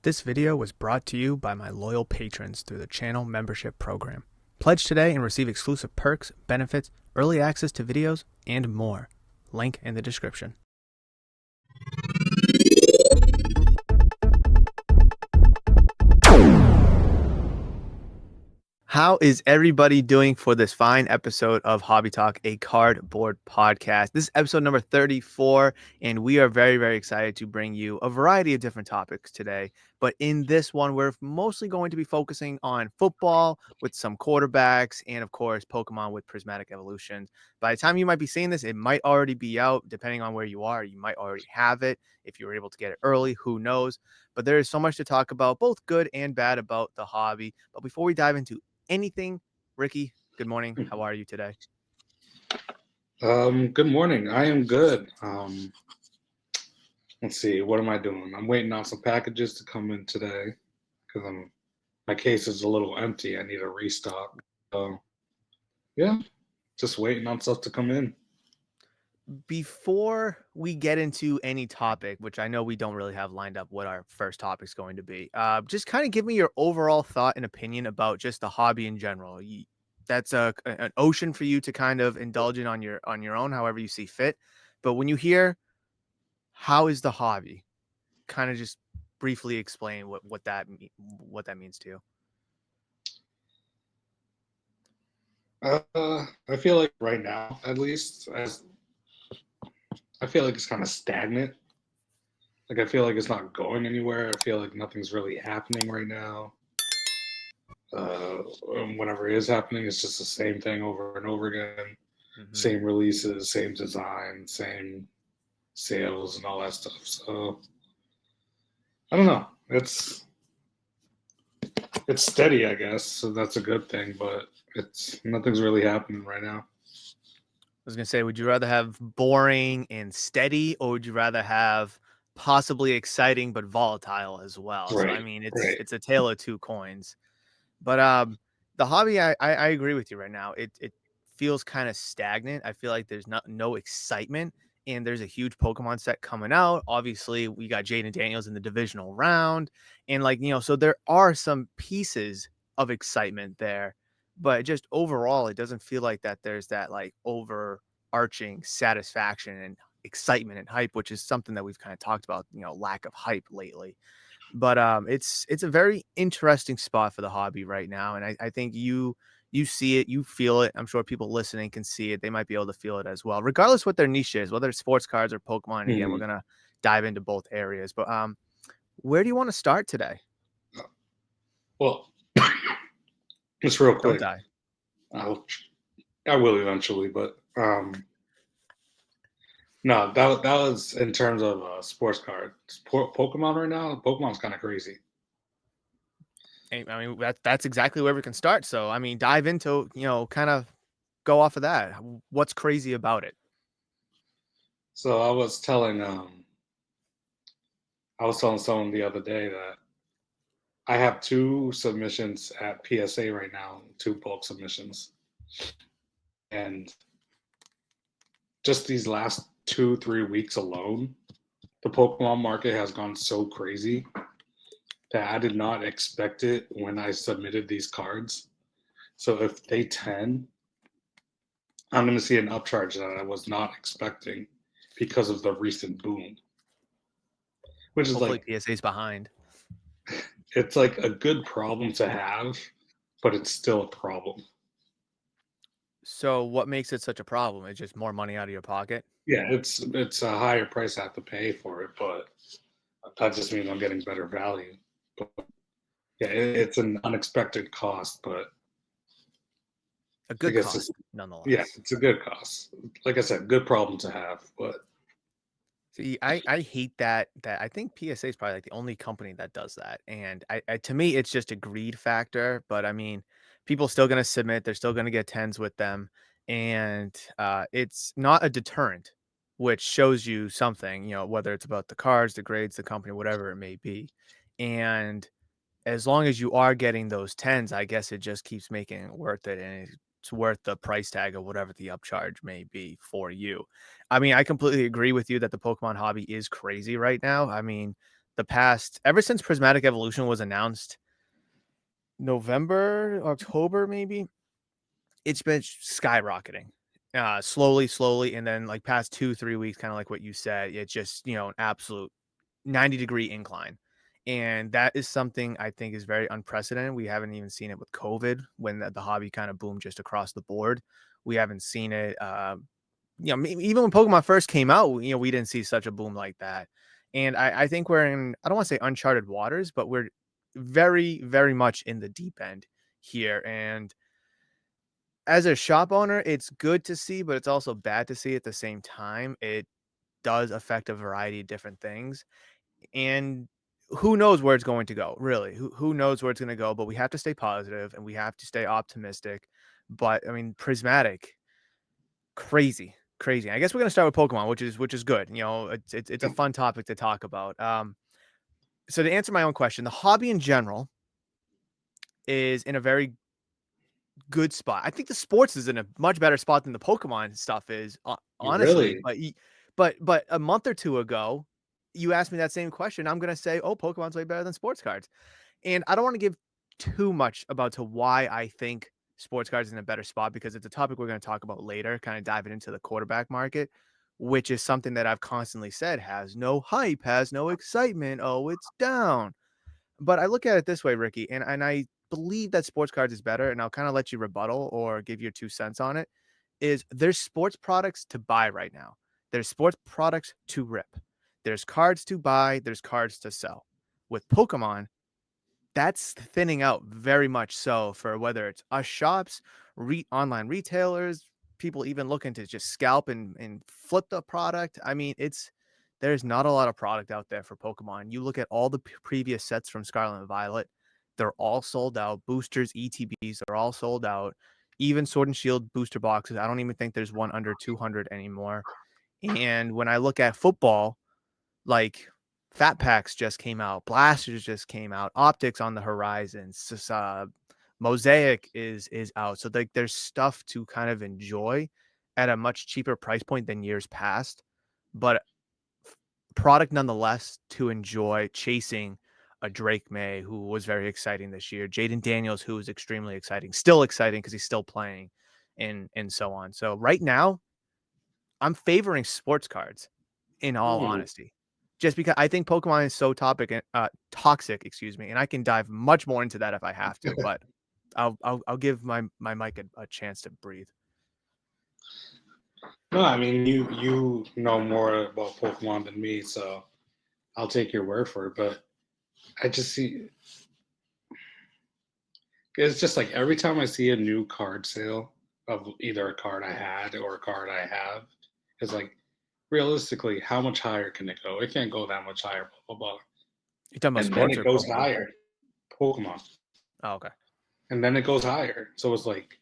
This video was brought to you by my loyal patrons through the channel membership program. Pledge today and receive exclusive perks, benefits, early access to videos, and more. Link in the description. How is everybody doing for this fine episode of Hobby Talk, a cardboard podcast? This is episode number 34, and we are very, very excited to bring you a variety of different topics today. But in this one, we're mostly going to be focusing on football with some quarterbacks and, of course, Pokemon with Prismatic Evolutions. By the time you might be seeing this, it might already be out, depending on where you are. You might already have it. If you were able to get it early, who knows? But there is so much to talk about, both good and bad about the hobby. But before we dive into anything, Ricky, good morning. How are you today? Good morning. I am good. Let's see. What am I doing? I'm waiting on some packages to come in today because my case is a little empty. I need a restock. So, yeah, just waiting on stuff to come in. Before we get into any topic, which I know we don't really have lined up what our first topic is going to be, just kind of give me your overall thought and opinion about just the hobby in general. That's an ocean for you to kind of indulge in on your own, however you see fit. But when you hear how is the hobby, kind of just briefly explain what that means to you. I feel like right now, at least, I feel like it's kind of stagnant. Like I feel like it's not going anywhere. I feel like nothing's really happening right now. Whatever is happening, it's just the same thing over and over again. Mm-hmm. Same releases, same design, same sales, and all that stuff. So I don't know. It's steady, I guess. So that's a good thing, but nothing's really happening right now. I was gonna say, would you rather have boring and steady, or would you rather have possibly exciting but volatile as well? So I Right, mean, right. it's a tale of two coins. But the hobby, I agree with you right now. It feels kind of stagnant. I feel like there's no excitement, and there's a huge Pokemon set coming out. Obviously, we got Jaden Daniels in the divisional round, and so there are some pieces of excitement there, but just overall, it doesn't feel like that there's that like overarching satisfaction and excitement and hype, which is something that we've kind of talked about, lack of hype lately. But it's a very interesting spot for the hobby right now, and I think you see it, you feel it. I'm sure people listening can see it. They might be able to feel it as well, regardless what their niche is, whether it's sports cards or Pokemon. And again, we're Mm-hmm. gonna dive into both areas. But where do you want to start today? Well, just real Don't quick. die. I will eventually, but no, that was in terms of sports card. Pokemon right now, Pokemon's kind of crazy. I mean, that's exactly where we can start. So I mean, dive into kind of go off of that. What's crazy about it? So I was telling someone the other day that I have two submissions at PSA right now, two bulk submissions, and just these last 2-3 weeks alone, the Pokemon market has gone so crazy that I did not expect it when I submitted these cards. So if they 10, I'm going to see an upcharge that I was not expecting because of the recent boom. Which is Hopefully, like, PSA's behind. it's like a good problem to have, but it's still a problem. So what makes it such a problem? It's just more money out of your pocket. Yeah, it's a higher price I have to pay for it, but that just means I'm getting better value. But yeah, it's an unexpected cost, but A I good guess it's cost, yeah, nonetheless. it's a good cost. Like I said, good problem to have, but See, I hate that I think PSA is probably like the only company that does that. And I to me, it's just a greed factor. But I mean, people still gonna submit, they're still gonna get tens with them. And it's not a deterrent, which shows you something, whether it's about the cards, the grades, the company, whatever it may be. And as long as you are getting those tens, I guess it just keeps making it worth it, and it's worth the price tag of whatever the upcharge may be for you. I mean, I completely agree with you that the Pokemon hobby is crazy right now. I mean, ever since Prismatic Evolution was announced, November, October, maybe, it's been skyrocketing, slowly, and then like past 2, 3 weeks, kind of like what you said, it's just an absolute 90-degree incline. And that is something I think is very unprecedented. We haven't even seen it with COVID when the hobby kind of boomed just across the board. We haven't seen it, even when Pokemon first came out, we didn't see such a boom like that. And I think we're in, I don't want to say uncharted waters, but we're very, very much in the deep end here. And as a shop owner, it's good to see, but it's also bad to see at the same time. It does affect a variety of different things. And who knows where it's going to go, really? Who knows where it's going to go? But we have to stay positive and we have to stay optimistic. But I mean, Prismatic, crazy, crazy. I guess we're gonna start with Pokemon, which is good. It's a fun topic to talk about. So to answer my own question, the hobby in general is in a very good spot. I think the sports is in a much better spot than the Pokemon stuff is, honestly. Really? But a month or two ago, you asked me that same question. I'm gonna say, oh, Pokemon's way better than sports cards. And I don't want to give too much about to why I think sports cards is in a better spot because it's a topic we're going to talk about later, kind of diving into the quarterback market, which is something that I've constantly said has no hype, has no excitement. Oh, it's down. But I look at it this way, Ricky, and I believe that sports cards is better, and I'll kind of let you rebuttal or give your 2 cents on it. Is there's sports products to buy right now. There's sports products to rip. There's cards to buy, there's cards to sell. With Pokemon, that's thinning out very much so for whether it's us shops, online retailers, people even looking to just scalp and flip the product. I mean, there's not a lot of product out there for Pokemon. You look at all the previous sets from Scarlet and Violet, they're all sold out. Boosters, ETBs, they're all sold out. Even Sword and Shield booster boxes, I don't even think there's one under 200 anymore. And when I look at football, like Fat Packs just came out, Blasters just came out, Optics on the horizon, Mosaic is out. So like there's stuff to kind of enjoy at a much cheaper price point than years past, but product nonetheless to enjoy chasing a Drake May who was very exciting this year, Jaden Daniels who was extremely exciting, still exciting because he's still playing, and so on. So right now, I'm favoring sports cards in all Hmm. honesty. Just because I think Pokemon is so toxic, excuse me, and I can dive much more into that if I have to, but I'll give my mic a chance to breathe. No, I mean you know more about Pokemon than me, so I'll take your word for it. But I just see it's just like every time I see a new card sale of either a card I had or a card I have, it's like realistically, how much higher can it go? It can't go that much higher, blah blah blah. You talking about And then sports it or goes Pokemon? higher, Pokemon, Oh, okay. and then it goes higher. So it's like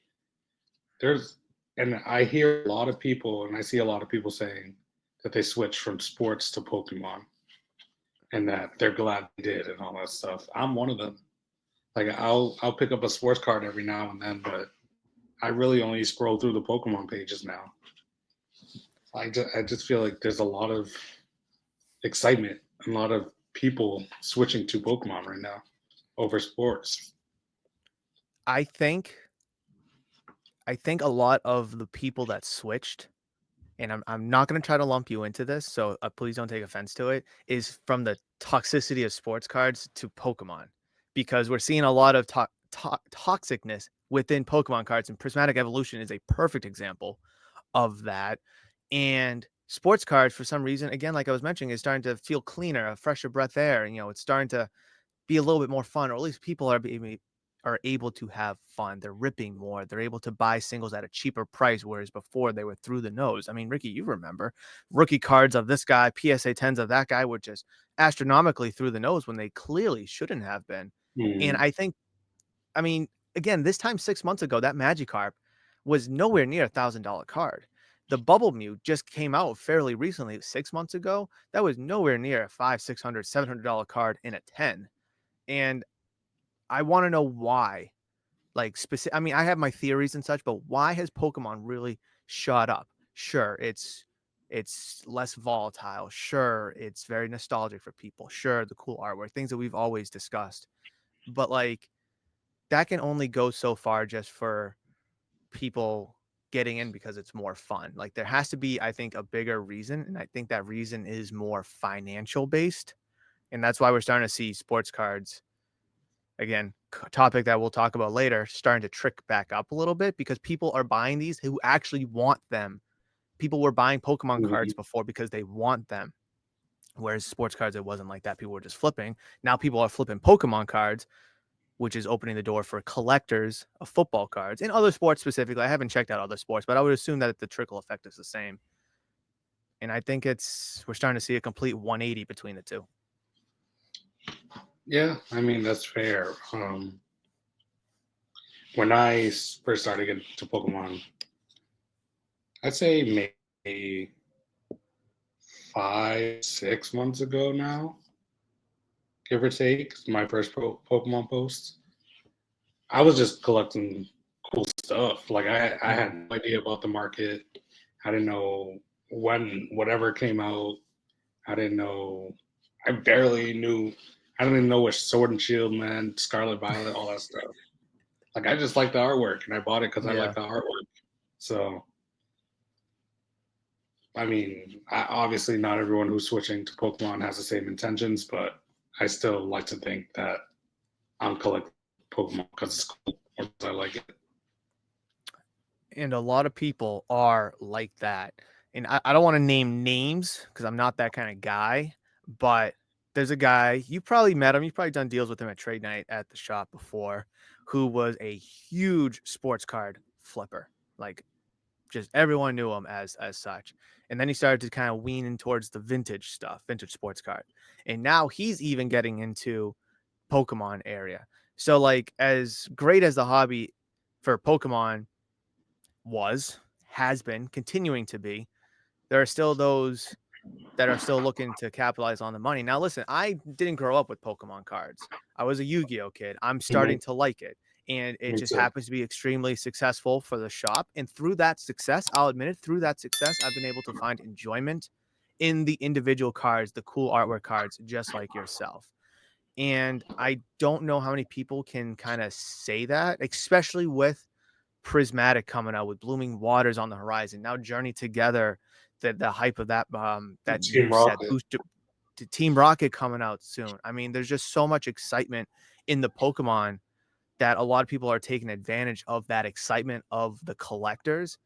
there's, and I hear a lot of people, and I see a lot of people saying that they switch from sports to Pokemon, and that they're glad they did, and all that stuff. I'm one of them. Like I'll pick up a sports card every now and then, but I really only scroll through the Pokemon pages now. I just feel like there's a lot of excitement, and a lot of people switching to Pokemon right now over sports. I think I think a lot of the people that switched, and I'm not going to try to lump you into this, so please don't take offense to it, is from the toxicity of sports cards to Pokemon, because we're seeing a lot of toxicness within Pokemon cards, and Prismatic Evolution is a perfect example of that. And sports cards, for some reason, again, like I was mentioning, is starting to feel cleaner, a fresher breath air. It's starting to be a little bit more fun, or at least people are able to have fun. They're ripping more. They're able to buy singles at a cheaper price, whereas before they were through the nose. I mean, Ricky, you remember rookie cards of this guy, PSA 10s of that guy were just astronomically through the nose when they clearly shouldn't have been. And Mm. I think, I mean, again, this time 6 months ago, that Magikarp was nowhere near $1,000 card. The Bubble Mew just came out fairly recently, 6 months ago. That was nowhere near a $500, $600, $700 card in a 10. And I want to know why. Like specific, I mean, I have my theories and such, but why has Pokemon really shot up? Sure, it's It's less volatile. Sure, it's very nostalgic for people. Sure, the cool artwork, things that we've always discussed. But like that can only go so far just for people getting in because it's more fun. Like there has to be, I think, a bigger reason. And I think that reason is more financial based. And that's why we're starting to see sports cards again, topic that we'll talk about later, starting to trick back up a little bit because people are buying these who actually want them. People were buying Pokemon cards Mhm. before because they want them. Whereas sports cards, it wasn't like that. People were just flipping. Now people are flipping Pokemon cards, which is opening the door for collectors of football cards in other sports specifically. I haven't checked out other sports, but I would assume that the trickle effect is the same. And I think we're starting to see a complete 180 between the two. Yeah, I mean that's fair. When I first started getting to Pokemon, I'd say maybe 5, 6 months ago now, give or take, my first Pokemon post. I was just collecting cool stuff. Like I Mm-hmm. had no idea about the market. I didn't know when whatever came out. I didn't know. I barely knew. I didn't even know what Sword and Shield meant, Scarlet Violet, all that stuff. Like I just liked the artwork, and I bought it because I Yeah. like the artwork. So I mean, obviously not everyone who's switching to Pokemon has the same intentions, but I still like to think that I'm collecting Pokemon because it's cool or 'cause I like it. And a lot of people are like that. And I don't want to name names because I'm not that kind of guy, but there's a guy, you probably met him, you've probably done deals with him at trade night at the shop before, who was a huge sports card flipper. Like just everyone knew him as such. And then he started to kind of wean in towards the vintage stuff, vintage sports card. And now he's even getting into Pokemon area. So like as great as the hobby for Pokemon has been, continuing to be, there are still those that are still looking to capitalize on the money. Now, listen, I didn't grow up with Pokemon cards. I was a Yu-Gi-Oh kid. I'm Mhm. starting to like it. And it Me just too. happens to be extremely successful for the shop. And through that success, I'll admit it, through that success, I've been able to find enjoyment in the individual cards, the cool artwork cards, just like yourself. And I don't know how many people can kind of say that, especially with Prismatic coming out with Blooming Waters on the horizon. Now Journey Together, the hype of that Team new set, Rocket. boost to Team Rocket coming out soon. I mean, there's just so much excitement in the Pokemon that a lot of people are taking advantage of that excitement of the collectors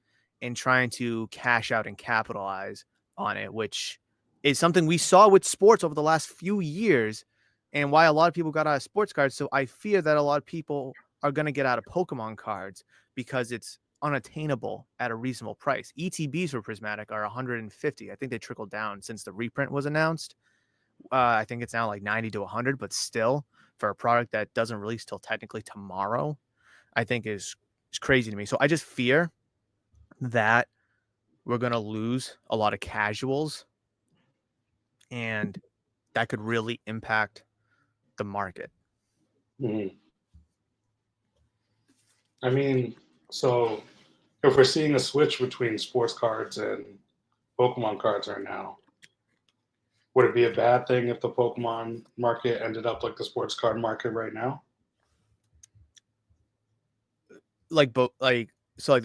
and trying to cash out and capitalize on it, which is something we saw with sports over the last few years and why a lot of people got out of sports cards. So I fear that a lot of people are going to get out of Pokemon cards because it's unattainable at a reasonable price. ETBs for Prismatic are 150. I think they trickled down since the reprint was announced. I think it's now like 90 to 100, but still for a product that doesn't release till technically tomorrow, I think is crazy to me. So I just fear that we're going to lose a lot of casuals and that could really impact the market. Mhm. I mean, so if we're seeing a switch between sports cards and Pokemon cards right now, would it be a bad thing if the Pokemon market ended up like the sports card market right now? Like the Like,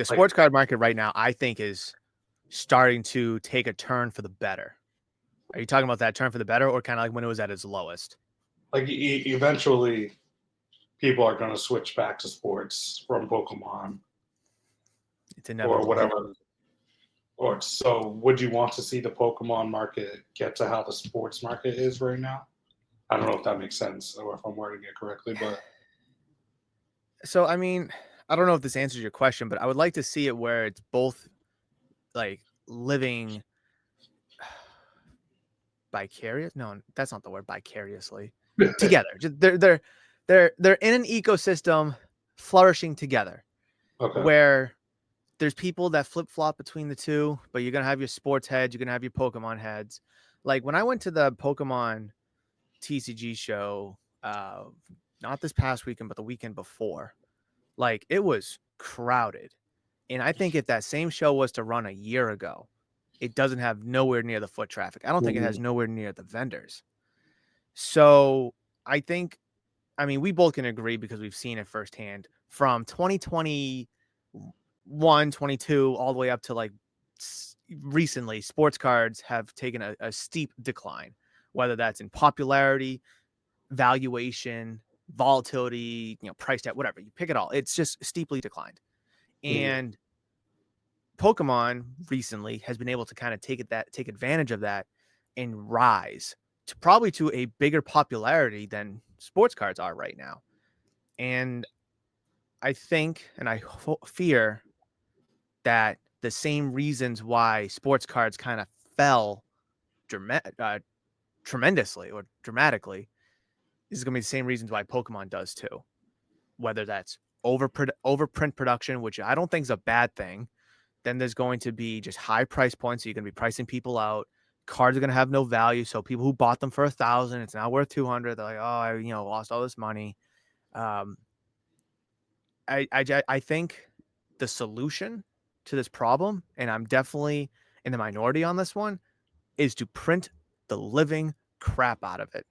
sports card market right now, I think is starting to take a turn for the better. Are you talking about that turn for the better or kind of like when it was at its lowest? eventually, people are going to switch back to sports from Pokemon It's or inevitable. whatever. Or so, would you want to see the Pokemon market get to how the sports market is right now? I don't know if that makes sense or if I'm wording it correctly, but So, I mean, I don't know if this answers your question, but I would like to see it where it's both like living vicarious. No, that's not the word. Vicariously together. Just they're in an ecosystem flourishing together okay. where there's people that flip flop between the two, but you're gonna have your sports heads, you're gonna have your Pokemon heads. Like when I went to the Pokemon TCG show, not this past weekend, but the weekend before, like it was crowded. And I think if that same show was to run a year ago, it doesn't have nowhere near the foot traffic. I don't think it has nowhere near the vendors. So I think, I mean, we both can agree because we've seen it firsthand from 2021, 22, all the way up to like recently. Sports cards have taken a steep decline, whether that's in popularity, valuation, volatility, price tag, whatever. You pick it all. It's just steeply declined. Yeah. And Pokemon recently has been able to kind of take advantage of that and rise to probably to a bigger popularity than sports cards are right now. And I think, and I fear that the same reasons why sports cards kind of fell tremendously or dramatically is going to be the same reasons why Pokemon does too. Whether that's overprint production, which I don't think is a bad thing. Then there's going to be just high price points. So you're going to be pricing people out. Cards are going to have no value. So people who bought them for 1,000, it's now worth 200. They're like, oh, I lost all this money. Um, I think the solution to this problem, and I'm definitely in the minority on this one, is to print the living crap out of it.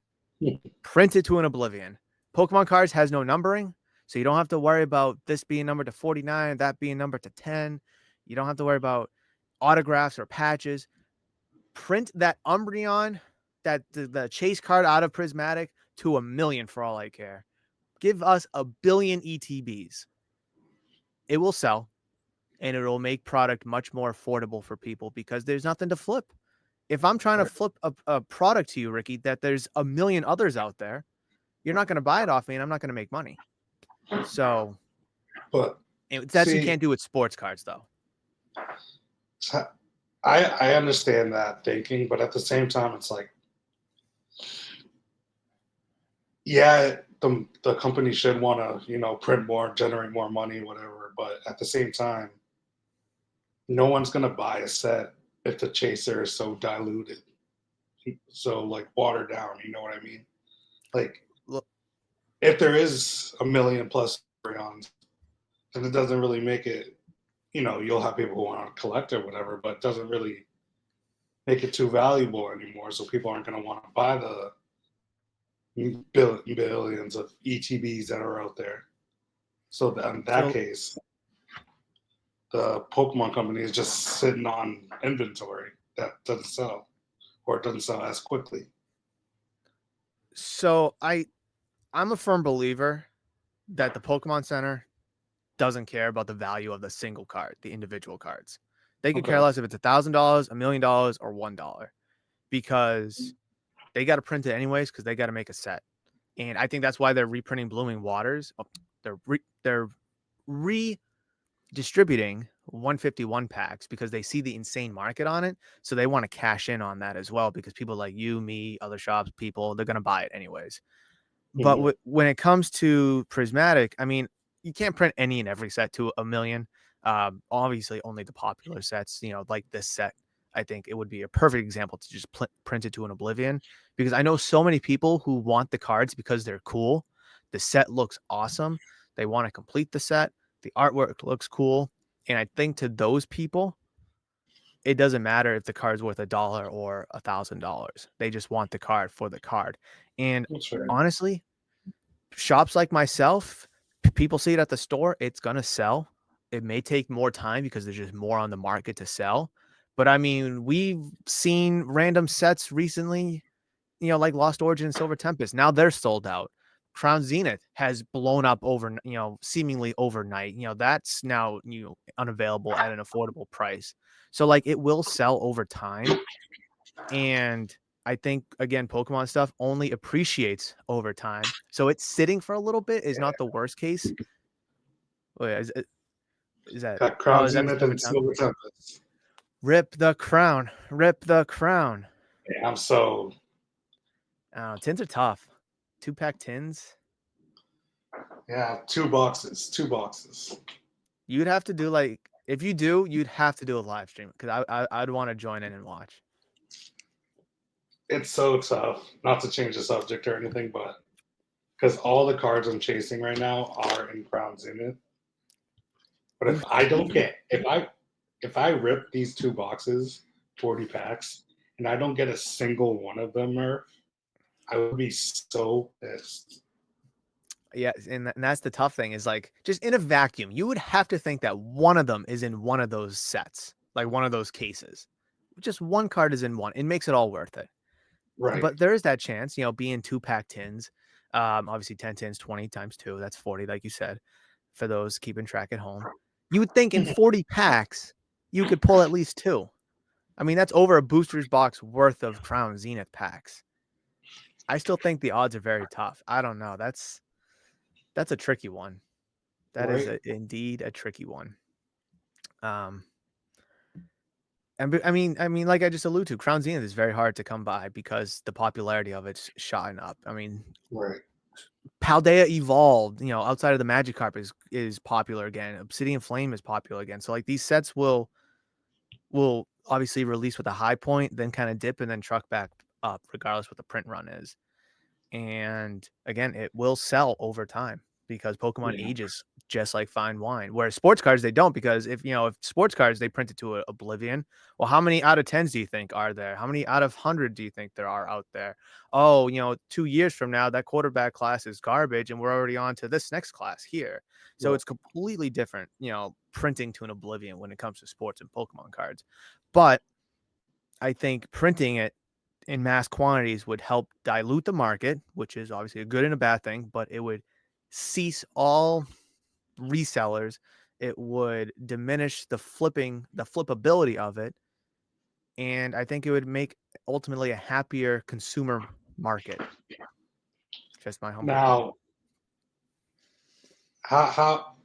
Print it to an oblivion. Pokemon cards has no numbering, so you don't have to worry about this being numbered to 49, that being numbered to 10. You don't have to worry about autographs or patches. Print that Umbreon, that the chase card out of Prismatic to 1,000,000 for all I care. Give us 1,000,000,000 ETBs. It will sell, and it will make product much more affordable for people because there's nothing to flip. If I'm trying to flip a product to you, Ricky, that there's 1,000,000 others out there, you're not going to buy it off me, and I'm not going to make money. So, But that's you see, can't do with sports cards, though. I understand that thinking, but at the same time, it's like, yeah, the company should want to print more, generate more money, whatever. But at the same time, no one's gonna buy a set if the chaser is so diluted, so like watered down. You know what I mean? Like Look, if there is 1,000,000 plus Patreons, then it doesn't really make it. You'll have people who want to collect or whatever, but it doesn't really make it too valuable anymore. So people aren't going to want to buy the billions of ETBs that are out there. So in that so case, the Pokemon company is just sitting on inventory that doesn't sell, or it doesn't sell as quickly. so I'm a firm believer that the Pokemon Center doesn't care about the value of the single card, the individual cards. They could care Okay. less if it's $1,000, $1,000,000, or $1, because they got to print it anyways because they got to make a set. And I think that's why they're reprinting Blooming Waters. Oh, they're redistributing 151 packs because they see the insane market on it. So they want to cash in on that as well because people like you, me, other shops, people, they're going to buy it anyways. But Mhm. when it comes to Prismatic, I mean, you can't print any and every set to 1,000,000. Obviously, only the popular sets, like this set. I think it would be a perfect example to just print it to an oblivion because I know so many people who want the cards because they're cool. The set looks awesome. They want to complete the set. The artwork looks cool. And I think to those people, it doesn't matter if the card's worth $1 or $1,000. They just want the card for the card. And That's fair. honestly, shops like myself, people see it at the store, it's gonna sell. It may take more time because there's just more on the market to sell. But I mean, we've seen random sets recently, like Lost Origin and Silver Tempest. Now they're sold out. Crown Zenith has blown up over, seemingly overnight. That's now unavailable at an affordable price. So like it will sell over time. And I think again, Pokemon stuff only appreciates over time. So it's sitting for a little bit is not the worst case. Wait, is that Got oh, Crown is that the Zenith Silver and Temp? Silver Tempest. Rip the crown. Rip the crown. Yeah, I'm so Tins are tough. 2-pack tins. yeah, 2 boxes, 2 boxes. You'd have to do like if you do, you'd have to do a live stream because I'd want to join in and watch. It's so tough. Not to change the subject or anything, but because all the cards I'm chasing right now are in Crown Zenith. But if You've I don't you've get if I rip these 2 boxes 40 packs and I don't get a single one of them, Murph, I would be so pissed. Yeah, and that's the tough thing is like just in a vacuum, you would have to think that one of them is in one of those sets, like one of those cases. Just one card is in one. It makes it all worth it. Right. But there is that chance, being 2-pack tins. Obviously 10 tins, 20 times 2, that's 40, like you said, for those keeping track at home. You would think in 40 packs, you could pull at least 2. I mean, that's over a booster's box worth of Crown Zenith packs. I still think the odds are very tough. I don't know. That's a tricky one. That is Right. indeed a tricky one. Um, and I mean, like I just alluded to, Crown Zenith is very hard to come by because the popularity of it's shot up. I mean, Right. Paldea evolved, outside of the Magikarp is popular again. Obsidian Flame is popular again. So like these sets will obviously release with a high point, then kind of dip and then truck back up, regardless what the print run is. And again, it will sell over time because Pokemon Yeah. ages just like fine wine. Whereas sports cards, they don't, because if sports cards they print it to oblivion, well, how many out of tens do you think are there? How many out of 100 do you think there are out there? Oh, 2 years from now, that quarterback class is garbage, and we're already on to this next class here. So Right. it's completely different, printing to an oblivion when it comes to sports and Pokemon cards. But I think printing it in mass quantities would help dilute the market, which is obviously a good and a bad thing, but it would cease all resellers. It would diminish the flippability of it. And I think it would make ultimately a happier consumer market. Just my humble opinion. Now, how how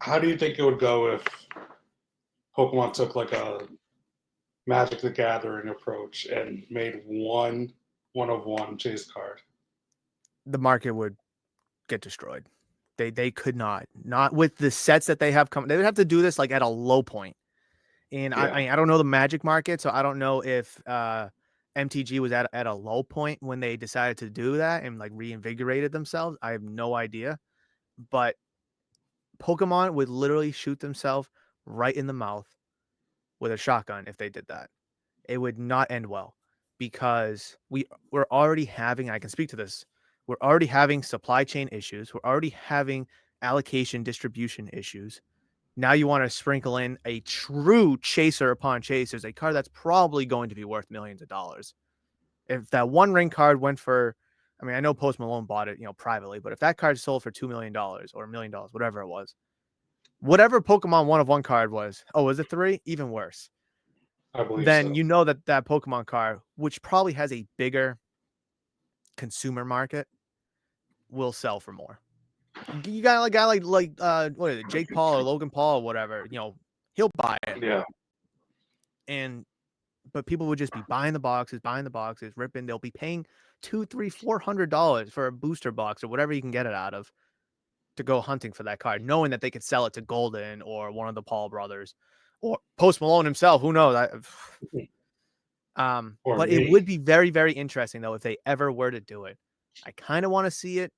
how do you think it would go if Pokemon took like a Magic the Gathering approach and made one of one chase card? The market would get destroyed. They could not with the sets that they have come. They would have to do this like at a low point. And I, Yeah, I I don't know the Magic market, so I don't know if MTG was at a low point when they decided to do that and like reinvigorated themselves. I have no idea, but Pokemon would literally shoot themselves right in the mouth with a shotgun if they did that. It would not end well because we're already having. I can speak to this. We're already having supply chain issues. We're already having allocation distribution issues. Now you want to sprinkle in a true chaser upon chasers, a card that's probably going to be worth millions of dollars. If that one ring card went for, I mean, I know Post Malone bought it, privately, but if that card sold for $2 million or $1 million, whatever it was, whatever Pokemon one of one card was, oh, was it 3? Even worse. I believe Then so. you know that Pokemon card, which probably has a bigger consumer market, will sell for more. You got a guy like what is it, Jake Paul or Logan Paul or whatever, he'll buy it. Yeah, And but people would just be buying the boxes, ripping. They'll be paying $200, $300, $400 for a booster box or whatever you can get it out of to go hunting for that card, knowing that they could sell it to Golden or one of the Paul brothers or Post Malone himself. Who knows? or But it me. would be very, very interesting though if they ever were to do it. I kind of want to see it,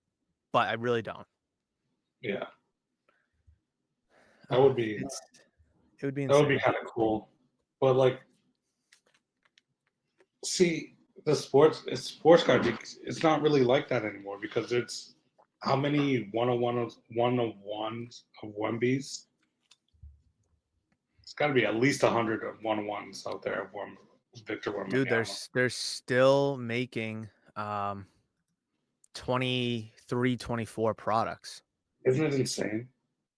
but I really don't. Yeah, that Uh, would be it's it would be that would be insane. kind of cool. But like, see, the sports card, it's not really like that anymore because it's how many one of ones of Wembies? It's got to be at least 100 of one of ones out there of one Victor Dude, Wembanyama. they're still making 23, 24 products. Isn't it insane?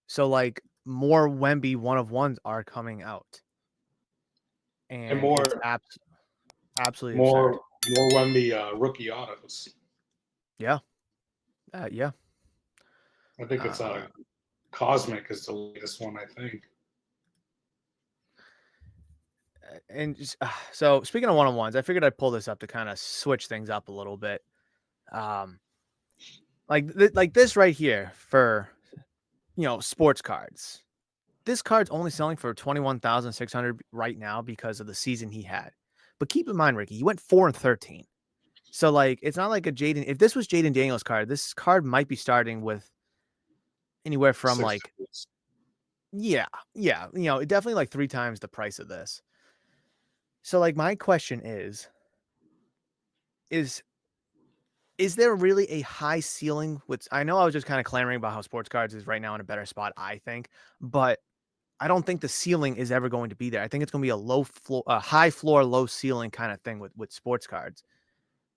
So like more Wemby one of ones are coming out, And and it's absolutely absurd. more Wemby rookie autos. Yeah, yeah. I think it's Um, Cosmic is the latest one. I think. and just, so speaking of one on ones, I figured I'd pull this up to kind of switch things up a little bit. Um, like this right here for sports cards. This card's only selling for 21,600 right now because of the season he had. But keep in mind, Ricky, he went 4-13. So like it's not like a Jaden. If this was Jaden Daniels card, this card might be starting with anywhere from Six like, figures. yeah, definitely like 3 times the price of this. So, like, my question is is there really a high ceiling with I know I was just kinda clamoring about how sports cards is right now in a better spot, I think, but I don't think the ceiling is ever going to be there. I think it's gonna be a high floor, low ceiling kinda thing with sports cards.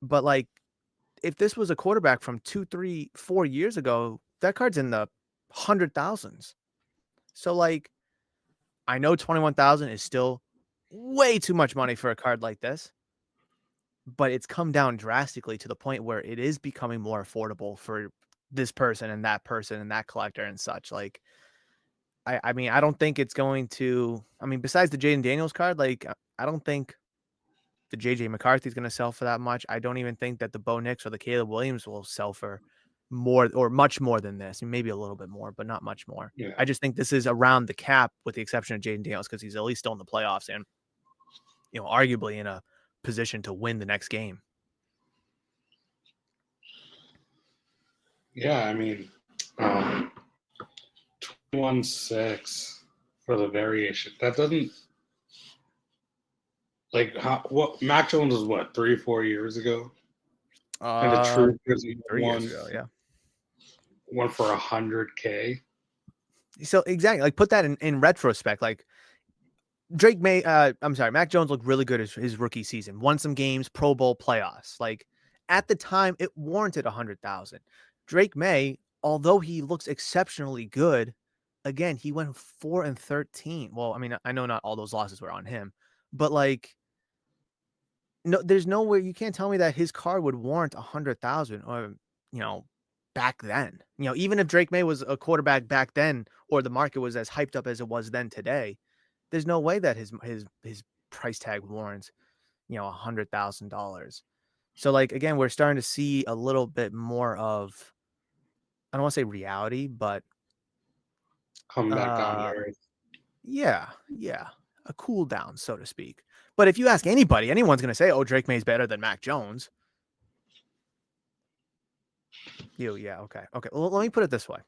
But, like, if this was a quarterback from 2, 3, 4 years ago, that card's in the hundred thousands. So, like, I know 21,000 is still way too much money for a card like this, but it's come down drastically to the point where it is becoming more affordable for this person and that collector and such. Like, I mean, I don't think it's going to. I mean, besides the Jaden Daniels card, like, I don't think the JJ McCarthy is going to sell for that much. I don't even think that the Bo Nix or the Caleb Williams will sell for more or much more than this. Maybe a little bit more, but not much more. Yeah. I just think this is around the cap, with the exception of Jaden Daniels, because he's at least still in the playoffs and, arguably in a position to win the next game. Yeah, I mean, 21-6 for the variation. That doesn't like what Mac Jones was what 3 or 4 years ago, and the truth is he 3 years ago, yeah. won for 100K. So exactly, like, put that in retrospect. Like, Mac Jones looked really good his rookie season. Won some games, Pro Bowl, playoffs. Like, at the time, it warranted 100,000. Drake May, although he looks exceptionally good, again, he went 4-13. Well, I mean, I know not all those losses were on him, but, like, no, there's no way you can't tell me that his card would warrant 100,000 or, back then. Even if Drake May was a quarterback back then, or the market was as hyped up as it was then today, there's no way that his price tag warrants, $100,000. So, like, again, we're starting to see a little bit more of, I don't want to say reality, but Come back down to uh earth. yeah, a cool down, so to speak. But if you ask anybody, anyone's going to say, "Oh, Drake May's better than Mac Jones." Yeah, okay. Okay. Well, let me put it this way.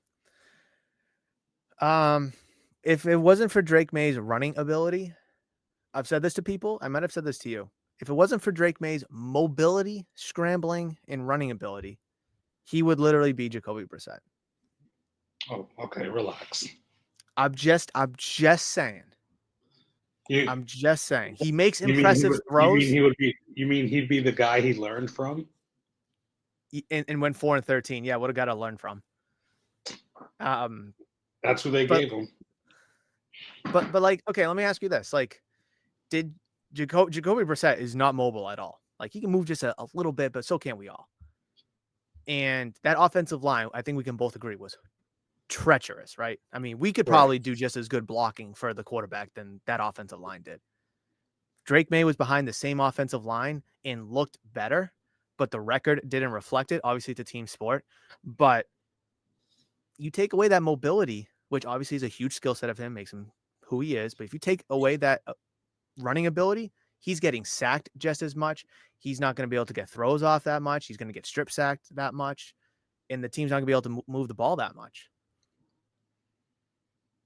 If it wasn't for Drake May's running ability, I've said this to people, I might have said this to you. If it wasn't for Drake May's mobility, scrambling, and running ability, he would literally be Jacoby Brissett. Oh, okay, relax. I'm just saying. I'm just saying. He makes You mean impressive throws. You mean he'd be the guy he learned from? And went 4-13. Yeah, what a guy to learn from. That's who they gave him. But like, okay, let me ask you this. Like, did Jacoby Brissett is not mobile at all. Like, he can move just a little bit, but so can't we all. And that offensive line, I think we can both agree, was treacherous, right? I mean, we could probably do just as good blocking for the quarterback than that offensive line did. Drake May was behind the same offensive line and looked better, but the record didn't reflect it. Obviously, it's a team sport, but you take away that mobility, which obviously is a huge skill set of him, makes him who he is. But if you take away that running ability, he's getting sacked just as much. He's not going to be able to get throws off that much. He's going to get strip sacked that much, and the team's not going to be able to move the ball that much.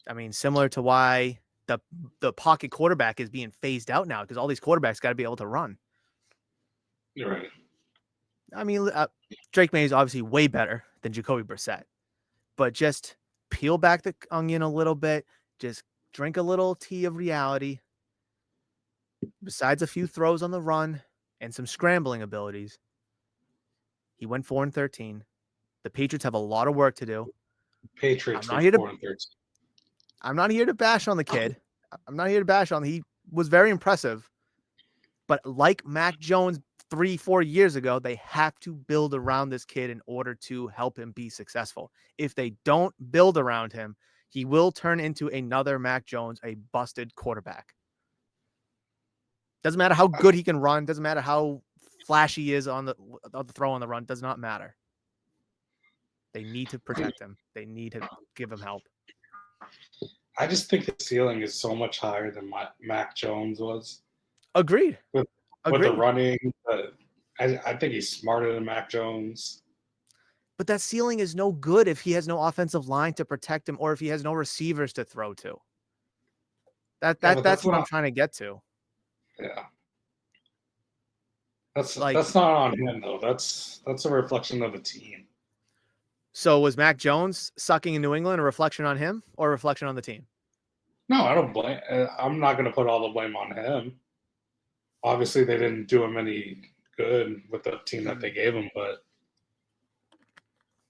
I mean, similar to why the pocket quarterback is being phased out now, because all these quarterbacks got to be able to run. You're right. I mean, Drake May is obviously way better than Jacoby Brissett, but just peel back the onion a little bit. Just drink a little tea of reality. Besides a few throws on the run and some scrambling abilities, he went 4-13. The Patriots have a lot of work to do. Patriots went 4-13. I'm not here to bash on the kid. I'm not here to bash on. He was very impressive. But like Mac Jones 3-4 years ago, they have to build around this kid in order to help him be successful. If they don't build around him, he will turn into another Mac Jones, a busted quarterback. Doesn't matter how good he can run. Doesn't matter how flashy he is on the throw on the run. Does not matter. They need to protect him. They need to give him help. I just think his ceiling is so much higher than Mac Jones was. Agreed. With the running, I think he's smarter than Mac Jones. But that ceiling is no good if he has no offensive line to protect him, or if he has no receivers to throw to. That's what I'm trying to get to. Yeah. Like, that's not on him though. That's a reflection of the team. so was Mac Jones sucking in New England a reflection on him or a reflection on the team? No, I don't blame. I'm not going to put all the blame on him. Obviously, they didn't do him any good with the team that they gave him, but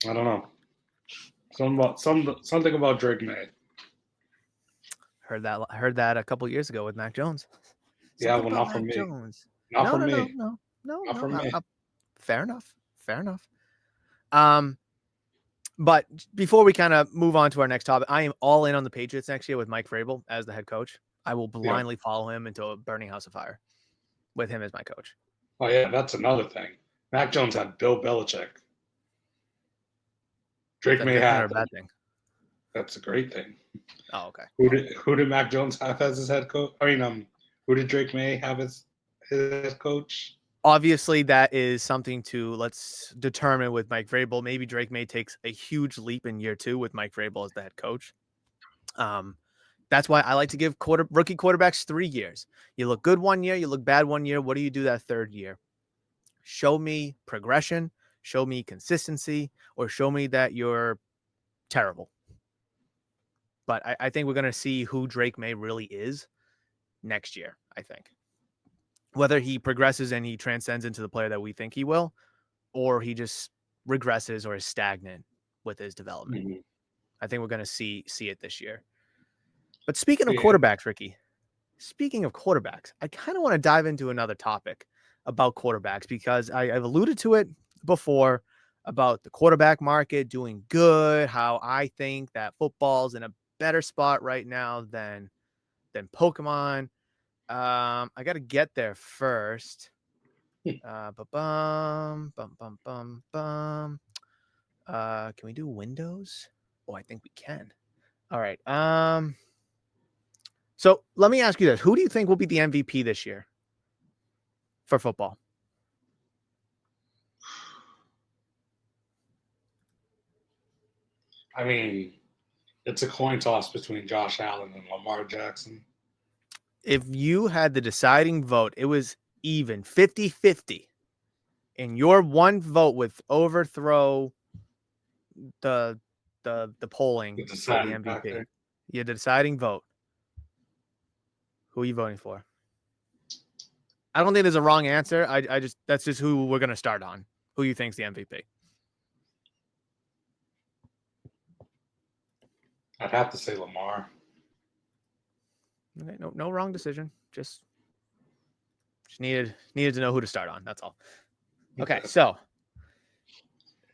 I don't know. Something about Drake May. Heard that a couple years ago with Mac Jones. Yeah, Something well, about not from Mac me. Jones. Not No, from no, no, me. no, no, Not no. from me. Fair enough. Fair enough. Um, but before we kind of move on to our next topic, I am all in on the Patriots next year with Mike Vrabel as the head coach. I will Yeah. blindly follow him into a burning house of fire with him as my coach. Oh yeah, that's another thing. Mac Jones had Bill Belichick. Is Drake that a May good thing or had. a bad thing? That's a great thing. Oh, okay. Who did Mac Jones have as his head coach? I mean, who did Drake May have as his head coach? Obviously, that is something to let's determine with Mike Vrabel. Maybe Drake May takes a huge leap in year 2 with Mike Vrabel as the head coach. That's why I like to give rookie quarterbacks 3 years. You look good 1 year, you look bad 1 year. What do you do that 3rd year? Show me progression, show me consistency, or show me that you're terrible. But I think we're going to see who Drake May really is next year, I think. Whether he progresses and he transcends into the player that we think he will, or he just regresses or is stagnant with his development. Mm-hmm. I think we're going to see it this year. But speaking of Yeah. quarterbacks, Ricky, speaking of quarterbacks, I kind of want to dive into another topic about quarterbacks because I've alluded to it before about the quarterback market doing good, how I think that football's in a better spot right now than Pokemon. I got to get there first. Bum, bum, bum, bum, bum. Can we do Windows? Oh, I think we can. All right. So let me ask you this: who do you think will be the MVP this year for football? I mean, it's a coin toss between Josh Allen and Lamar Jackson. If you had the deciding vote, it was even 50-50. And your one vote would overthrow the polling The for the deciding MVP. factor. You had the deciding vote. Who are you voting for? I don't think there's a wrong answer. I just that's just who we're gonna start on. Who you think's the MVP? I'd have to say Lamar. Okay, no wrong decision. Just needed to know who to start on. That's all. Okay, so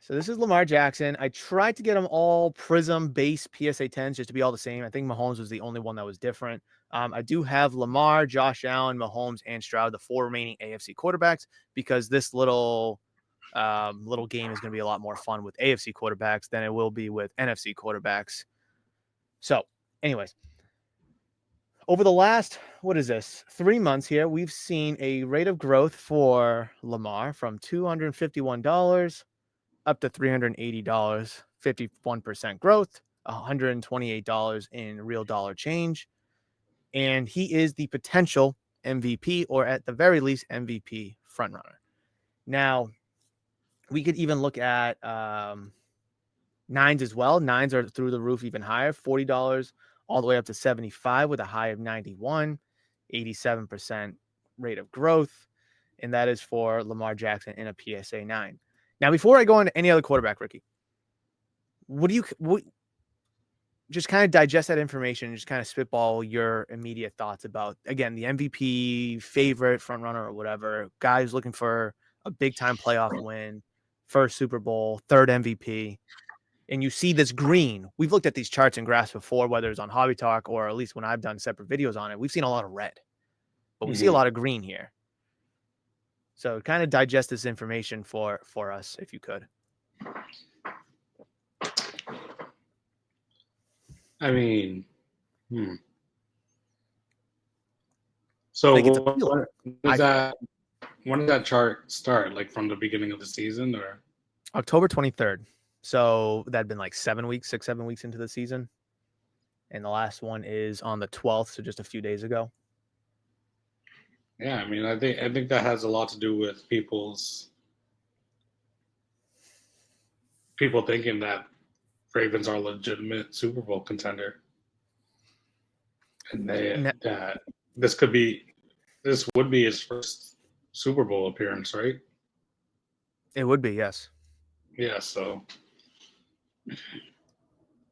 this is Lamar Jackson. I tried to get them all Prism base PSA 10s just to be all the same. I think Mahomes was the only one that was different. I do have Lamar, Josh Allen, Mahomes, and Stroud, the 4 remaining AFC quarterbacks, because this little game is going to be a lot more fun with AFC quarterbacks than it will be with NFC quarterbacks. So, anyways, over the last, 3 months here, we've seen a rate of growth for Lamar from $251 up to $380, 51% growth, $128 in real dollar change. And he is the potential MVP, or at the very least, MVP frontrunner. Now, we could even look at nines as well. Nines are through the roof, even higher, $40 all the way up to 75 with a high of 91, 87% rate of growth. And that is for Lamar Jackson in a PSA 9. Now, before I go into any other quarterback, Ricky, what just kind of digest that information and just kind of spitball your immediate thoughts about, again, the MVP, favorite, front runner, or whatever, guy who's looking for a big time playoff win, first Super Bowl, third MVP, and you see this green. We've looked at these charts and graphs before, whether it's on Hobby Talk or at least when I've done separate videos on it. We've seen a lot of red, but we see a lot of green here. So kind of digest this information for us, if you could. I mean, so Like, it's appealing. when does that chart start? Like from the beginning of the season, or October 23rd. So that'd been like 7 weeks into the season. And the last one is on the 12th, so just a few days ago. Yeah, I mean, I think that has a lot to do with people thinking that Ravens are a legitimate Super Bowl contender, and Ne- that this would be his first Super Bowl appearance, right? It would be, yes. Yeah, so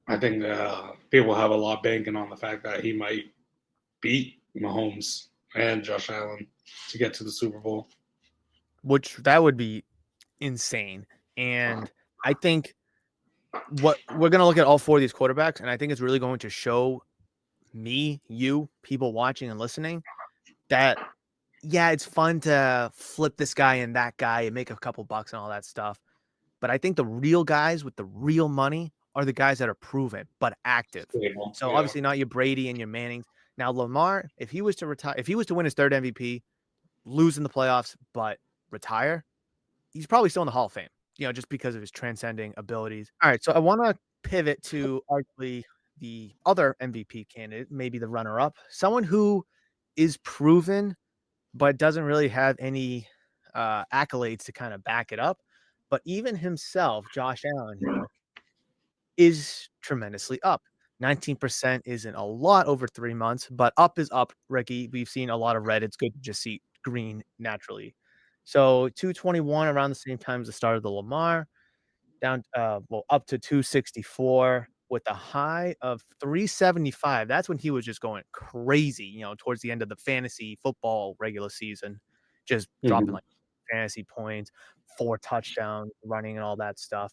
I think people have a lot banking on the fact that he might beat Mahomes and Josh Allen to get to the Super Bowl. Which that would be insane. And I think what we're going to look at all four of these quarterbacks, and I think it's really going to show me, you, people watching and listening that yeah, it's fun to flip this guy and that guy and make a couple bucks and all that stuff. But I think the real guys with the real money are the guys that are proven but active. Stable, So yeah. obviously not your Brady and your Mannings. Now Lamar, if he was to retire, if he was to win his third MVP, lose in the playoffs but retire, he's probably still in the Hall of Fame. Just because of his transcending abilities. All right, so I want to pivot to arguably the other MVP candidate, maybe the runner-up, someone who is proven but doesn't really have any accolades to kind of back it up. But even himself, Josh Allen here, is tremendously up. 19% isn't a lot over 3 months, but up is up, Ricky. We've seen a lot of red. It's good to just see green naturally. So 221 around the same time as the start of the Lamar, down up to 264 with a high of 375. That's when he was just going crazy, towards the end of the fantasy football regular season, just dropping Mhm. like fantasy points, 4 touchdowns, running and all that stuff.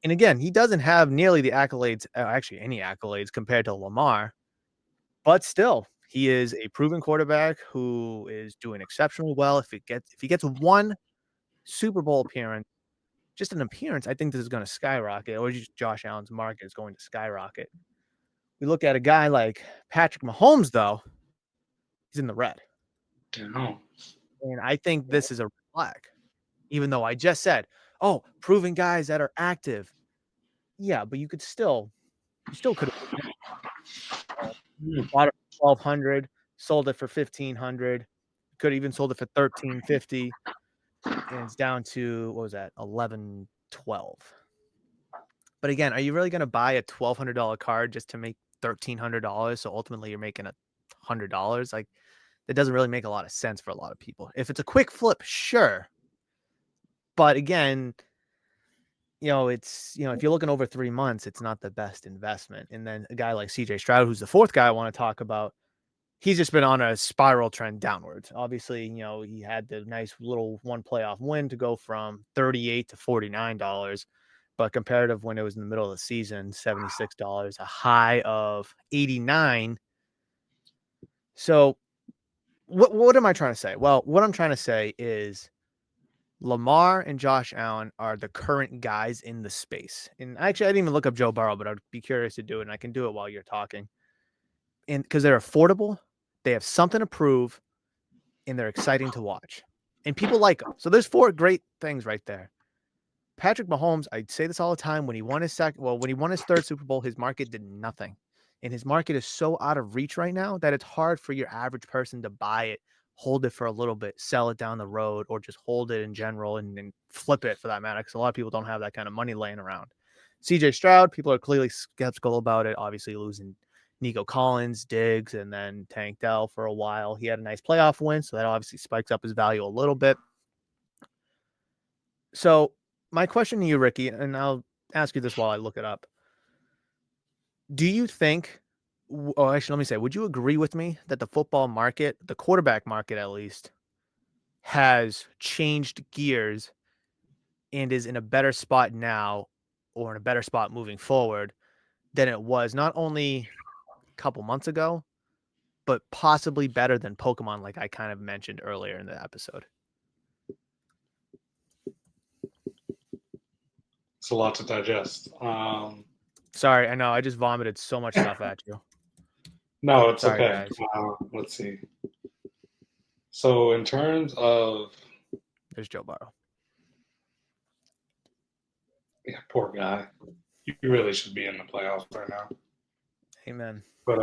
And again, he doesn't have nearly the accolades, actually any accolades compared to Lamar, but still, he is a proven quarterback who is doing exceptionally well. If he gets one Super Bowl appearance, just an appearance, I think this is going to skyrocket, or just Josh Allen's market is going to skyrocket. We look at a guy like Patrick Mahomes, though, he's in the red. I know. And I think this is a red flag, even though I just said, oh, proven guys that are active. Yeah, but you still could have Mm. bought it for 1,200, sold it for 1,500, could have even sold it for 1,350, and it's down to, what was that, 1112. But again, are you really gonna buy a $1,200 card just to make $1,300? So ultimately you're making $100? Like, that doesn't really make a lot of sense for a lot of people. If it's a quick flip, sure. But again, if you're looking over 3 months, it's not the best investment. And then a guy like CJ Stroud, who's the fourth guy I want to talk about, he's just been on a spiral trend downwards. Obviously, he had the nice little one playoff win to go from 38 to $49. But comparative when it was in the middle of the season, $76, a high of 89. So what am I trying to say? Well, what I'm trying to say is Lamar and Josh Allen are the current guys in the space. And actually, I didn't even look up Joe Burrow, but I'd be curious to do it, and I can do it while you're talking. And because they're affordable, they have something to prove, and they're exciting to watch. And people like them. So there's four great things right there. Patrick Mahomes, I say this all the time, when he won his third Super Bowl, his market did nothing. And his market is so out of reach right now that it's hard for your average person to buy it, hold it for a little bit, sell it down the road, or just hold it in general and flip it for that matter. Because a lot of people don't have that kind of money laying around. CJ Stroud, people are clearly skeptical about it, obviously losing Nico Collins, Diggs, and then Tank Dell for a while. He had a nice playoff win, so that obviously spikes up his value a little bit. So my question to you, Ricky, and I'll ask you this while I look it up. Do you think, actually, let me say, would you agree with me that the football market, the quarterback market at least, has changed gears and is in a better spot now or in a better spot moving forward than it was not only a couple months ago, but possibly better than Pokemon, like I kind of mentioned earlier in the episode? It's a lot to digest. Sorry, I know I just vomited so much stuff at you. No, it's Sorry, okay. guys. Let's see. So in terms of There's Joe Burrow. yeah, poor guy, you really should be in the playoffs right now. Amen. But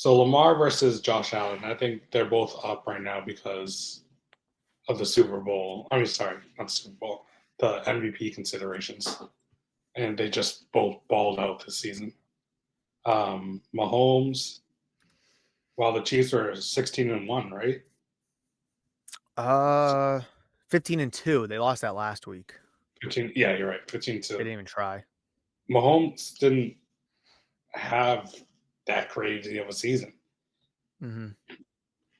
So Lamar versus Josh Allen. I think they're both up right now because of the Super Bowl. I mean, sorry, not the Super Bowl. The MVP considerations, and they just both balled out this season. Mahomes. Well, the Chiefs are 16-1, right? Uh, 15-2. They lost that last week. 15. Yeah, you're right. They 15-2. didn't even try. Mahomes didn't have that crazy of a season. Hmm.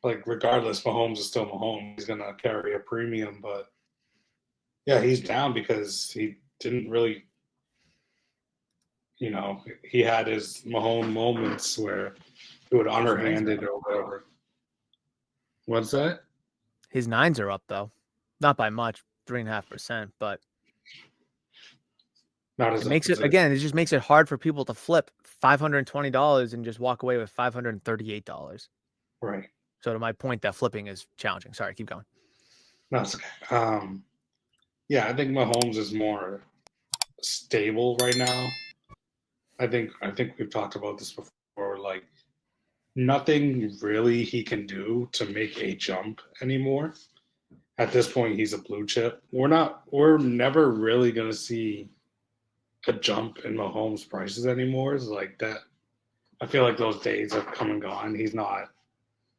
Like, regardless, Mahomes is still Mahomes. He's gonna carry a premium, but yeah, he's down because he didn't really, he had his Mahomes moments where he would His nines underhand are it up. or whatever. What's that? His nines are up though, not by much, 3.5%, but Not it as makes it as again. It just makes it hard for people to flip $520 and just walk away with $538. right. So to my point, that flipping is challenging. Sorry, keep going. No, it's okay. Yeah, I think Mahomes is more stable right now. I think we've talked about this before. Like, nothing really he can do to make a jump anymore. At this point, he's a blue chip. We're never really gonna see a jump in Mahomes prices anymore. It's like that. I feel like those days have come and gone. He's not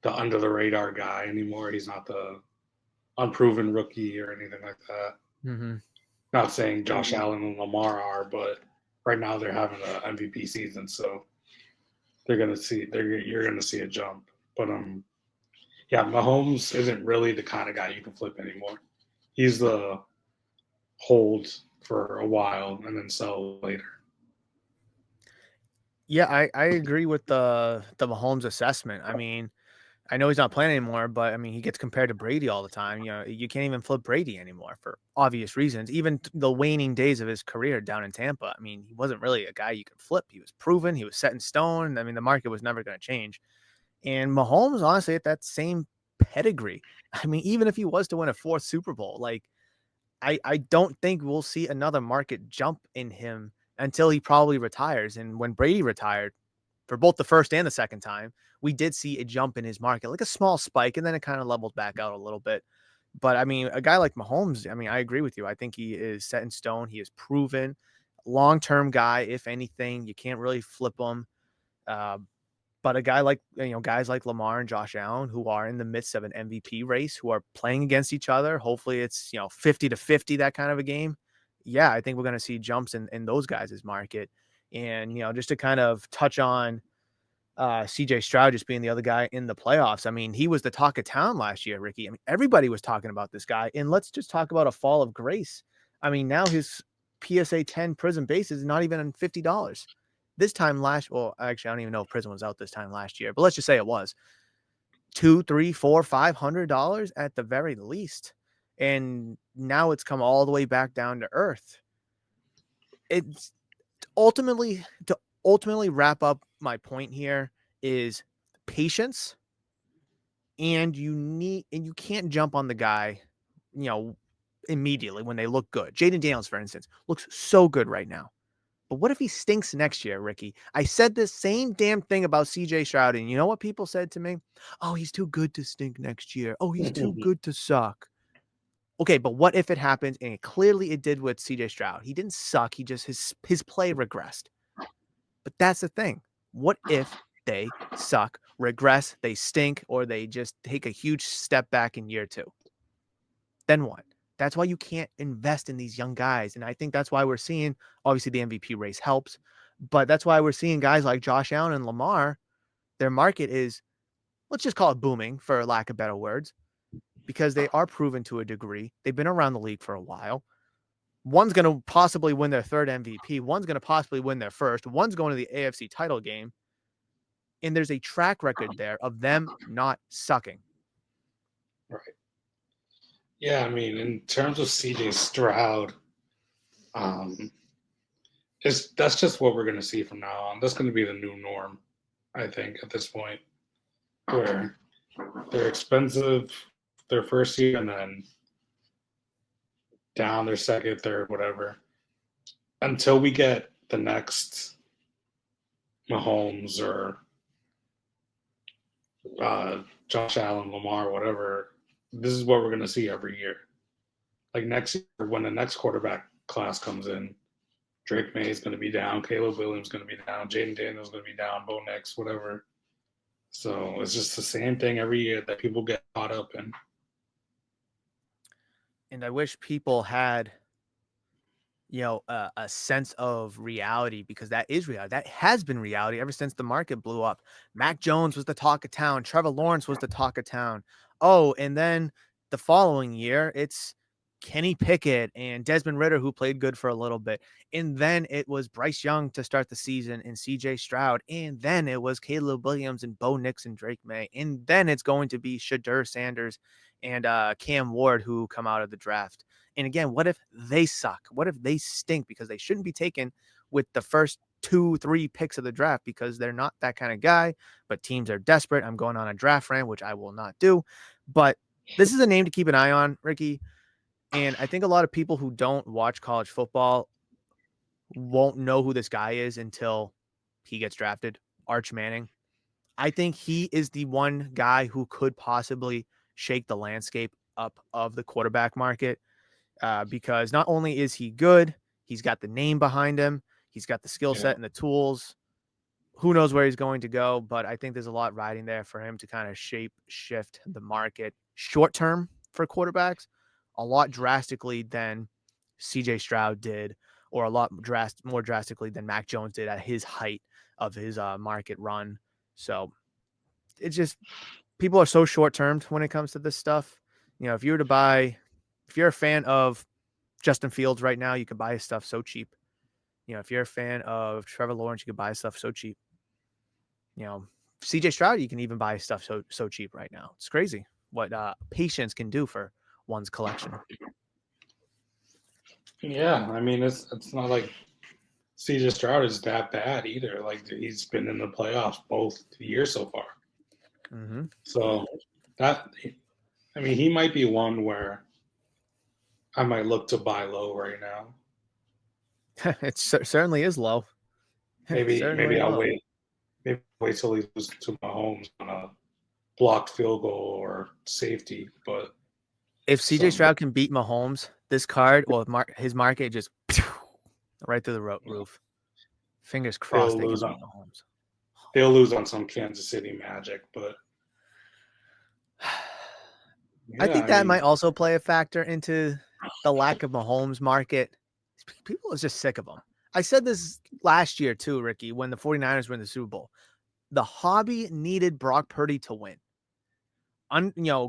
the under the radar guy anymore. He's not the unproven rookie or anything like that. Hmm. Not saying Josh Allen and Lamar are, but right now they're having an MVP season, so you're gonna see a jump. But yeah, Mahomes isn't really the kind of guy you can flip anymore. He's the hold for a while and then sell later. Yeah, I agree with the Mahomes assessment. I mean, I know he's not playing anymore, but I mean, he gets compared to Brady all the time. You can't even flip Brady anymore for obvious reasons. Even the waning days of his career down in Tampa, I mean, he wasn't really a guy you could flip. He was proven, he was set in stone. I mean, the market was never going to change. And Mahomes, honestly, at that same pedigree, I mean, even if he was to win a fourth Super Bowl, like I don't think we'll see another market jump in him until he probably retires. And when Brady retired, for both the first and the second time, we did see a jump in his market, like a small spike, and then it kind of leveled back out a little bit. But I mean, a guy like Mahomes, I mean, I agree with you. I think he is set in stone. He is proven long term guy. If anything, you can't really flip him. Uh, but a guy like guys like Lamar and Josh Allen, who are in the midst of an MVP race, who are playing against each other. Hopefully, it's 50-50, that kind of a game. Yeah, I think we're going to see jumps in those guys' market. And just to kind of touch on CJ Stroud just being the other guy in the playoffs. I mean, he was the talk of town last year, Ricky. I mean, everybody was talking about this guy. And let's just talk about a fall of grace. I mean, now his PSA 10 Prism base is not even on $50. This time well, actually, I don't even know if Prism was out this time last year, but let's just say it was two, three, four, $500 at the very least. And now it's come all the way back down to earth. It's to ultimately wrap up my point here is patience, and you can't jump on the guy, you know, immediately when they look good. Jaden Daniels, for instance, looks so good right now. But what if he stinks next year, Ricky? I said this same damn thing about CJ Stroud, and you know what people said to me? Oh, he's too good to stink next year. Oh, he's too good to suck. Okay, but what if it happens? And clearly it did with CJ Stroud. He didn't suck. He just his play regressed. But that's the thing. What if they suck, regress, they stink, or they just take a huge step back in year two? Then what? That's why you can't invest in these young guys. And I think that's why we're seeing, obviously, the MVP race helps, but that's why we're seeing guys like Josh Allen and Lamar. Their market is, let's just call it booming for lack of better words, because they are proven to a degree. They've been around the league for a while. One's going to possibly win their third MVP. One's going to possibly win their first. One's going to the AFC title game. And there's a track record there of them not sucking. Right. Yeah, I mean, in terms of CJ Stroud, um, that's just what we're going to see from now on. That's going to be the new norm, I think, at this point, where they're expensive their first year and then down their second, third, whatever, until we get the next Mahomes or Josh Allen, Lamar, whatever. This is what we're going to see every year. Like next year, when the next quarterback class comes in, Drake May is going to be down, Caleb Williams is going to be down, Jaden Daniels is going to be down, Bo Nix, whatever. So it's just the same thing every year that people get caught up in. And I wish people had, a sense of reality, because that is reality. That has been reality ever since the market blew up. Mac Jones was the talk of town. Trevor Lawrence was the talk of town. Oh, and then the following year, it's Kenny Pickett and Desmond Ritter, who played good for a little bit. And then it was Bryce Young to start the season and CJ Stroud. And then it was Caleb Williams and Bo Nix and Drake May. And then it's going to be Shadur Sanders and Cam Ward, who come out of the draft. And again, what if they suck? What if they stink? Because they shouldn't be taken with the first 2-3 picks of the draft, because they're not that kind of guy. But teams are desperate. I'm going on a draft rant, which I will not do. But this is a name to keep an eye on, Ricky. And I think a lot of people who don't watch college football won't know who this guy is until he gets drafted. Arch Manning. I think he is the one guy who could possibly shake the landscape up of the quarterback market. Because not only is he good, he's got the name behind him, he's got the skill Yeah. set and the tools. Who knows where he's going to go, but I think there's a lot riding there for him to kind of shift the market short term for quarterbacks a lot drastically than CJ Stroud did, or a lot more drastically than Mac Jones did at his height of his market run. So it's just, people are so short termed when it comes to this stuff. If you were to buy, if you're a fan of Justin Fields right now, you can buy his stuff so cheap. If you're a fan of Trevor Lawrence, you can buy his stuff so cheap. CJ Stroud, you can even buy his stuff so cheap right now. It's crazy what patience can do for one's collection. Yeah, I mean it's not like CJ Stroud is that bad either. Like he's been in the playoffs both years so far. Mm-hmm. So that, I mean, he might be one where I might look to buy low right now. It certainly is low. Maybe Certainly I'll low. wait. Maybe wait till he loses to Mahomes on a blocked field goal or safety. But If CJ some, Stroud can beat Mahomes, this card, well, his market just right through the roof. Fingers crossed they'll they can lose on beat Mahomes. they'll lose on some Kansas City magic. But I yeah, think I that mean, might also play a factor into the lack of Mahomes market. People are just sick of him. I said this last year too, Ricky, when the 49ers were in the Super Bowl. The hobby needed Brock Purdy to win.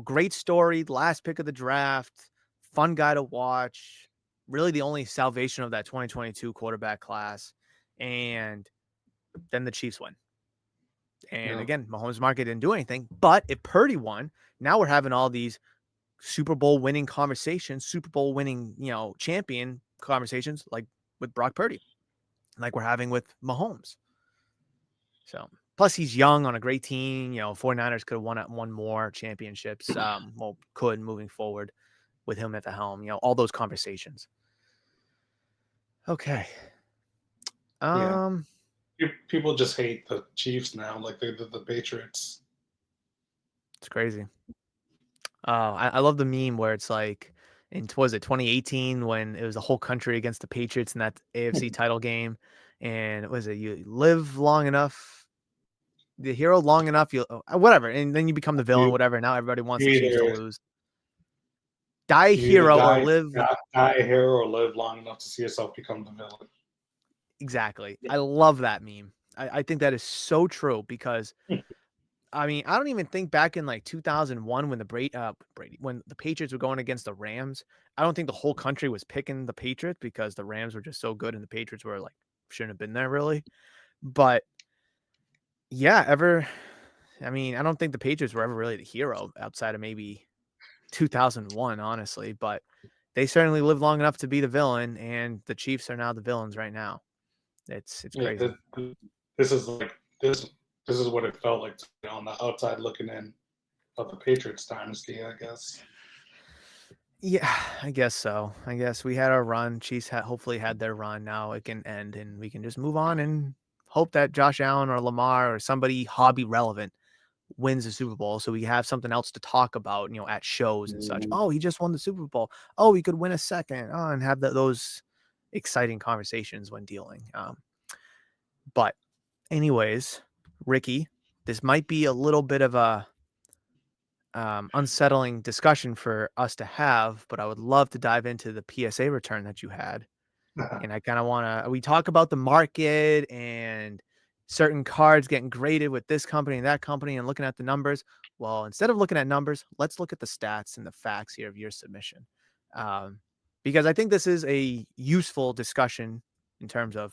Great story, last pick of the draft, fun guy to watch. Really the only salvation of that 2022 quarterback class. And then the Chiefs win. And yeah, again, Mahomes market didn't do anything. But if Purdy won, now we're having all these Super Bowl winning conversations, Super Bowl winning, champion conversations like with Brock Purdy, like we're having with Mahomes. So plus he's young on a great team. 49ers could have won more championships. Could moving forward with him at the helm, all those conversations. Okay. yeah. Um, People just hate the Chiefs now, like they did the Patriots. it's crazy. I love the meme where it's like, was it 2018 when it was the whole country against the Patriots in that AFC title game, and was it you live long enough, the hero long enough, you whatever, and then you become the villain, You whatever. Now everybody wants you the Chiefs to either lose. Die a you either hero or live. die here or live long enough to see yourself become the villain. Exactly. I love that meme. I think that is so true because I mean, I don't even think back in like 2001 when the Brady, when the Patriots were going against the Rams. I don't think the whole country was picking the Patriots because the Rams were just so good and the Patriots were like shouldn't have been there really. But yeah, I mean, I don't think the Patriots were ever really the hero outside of maybe 2001, honestly. But they certainly lived long enough to be the villain, and the Chiefs are now the villains right now. It's Yeah, crazy. this is like this is what it felt like on the outside looking in of the Patriots dynasty, I guess. Yeah, I guess so. I guess we had our run. Chiefs hopefully had their run. Now it can end, and we can just move on and hope that Josh Allen or Lamar or somebody hobby relevant wins the Super Bowl, so we have something else to talk about, at shows and such. Mhm. Oh, he just won the Super Bowl. Oh, he could win a second. Oh, and have those exciting conversations when dealing. But anyways, Ricky, this might be a little bit of a unsettling discussion for us to have, but I would love to dive into the PSA return that you had. And I kind of want to, we talk about the market and certain cards getting graded with this company and that company and looking at the numbers. Well, instead of looking at numbers, let's look at the stats and the facts here of your submission. Um, because I think this is a useful discussion in terms of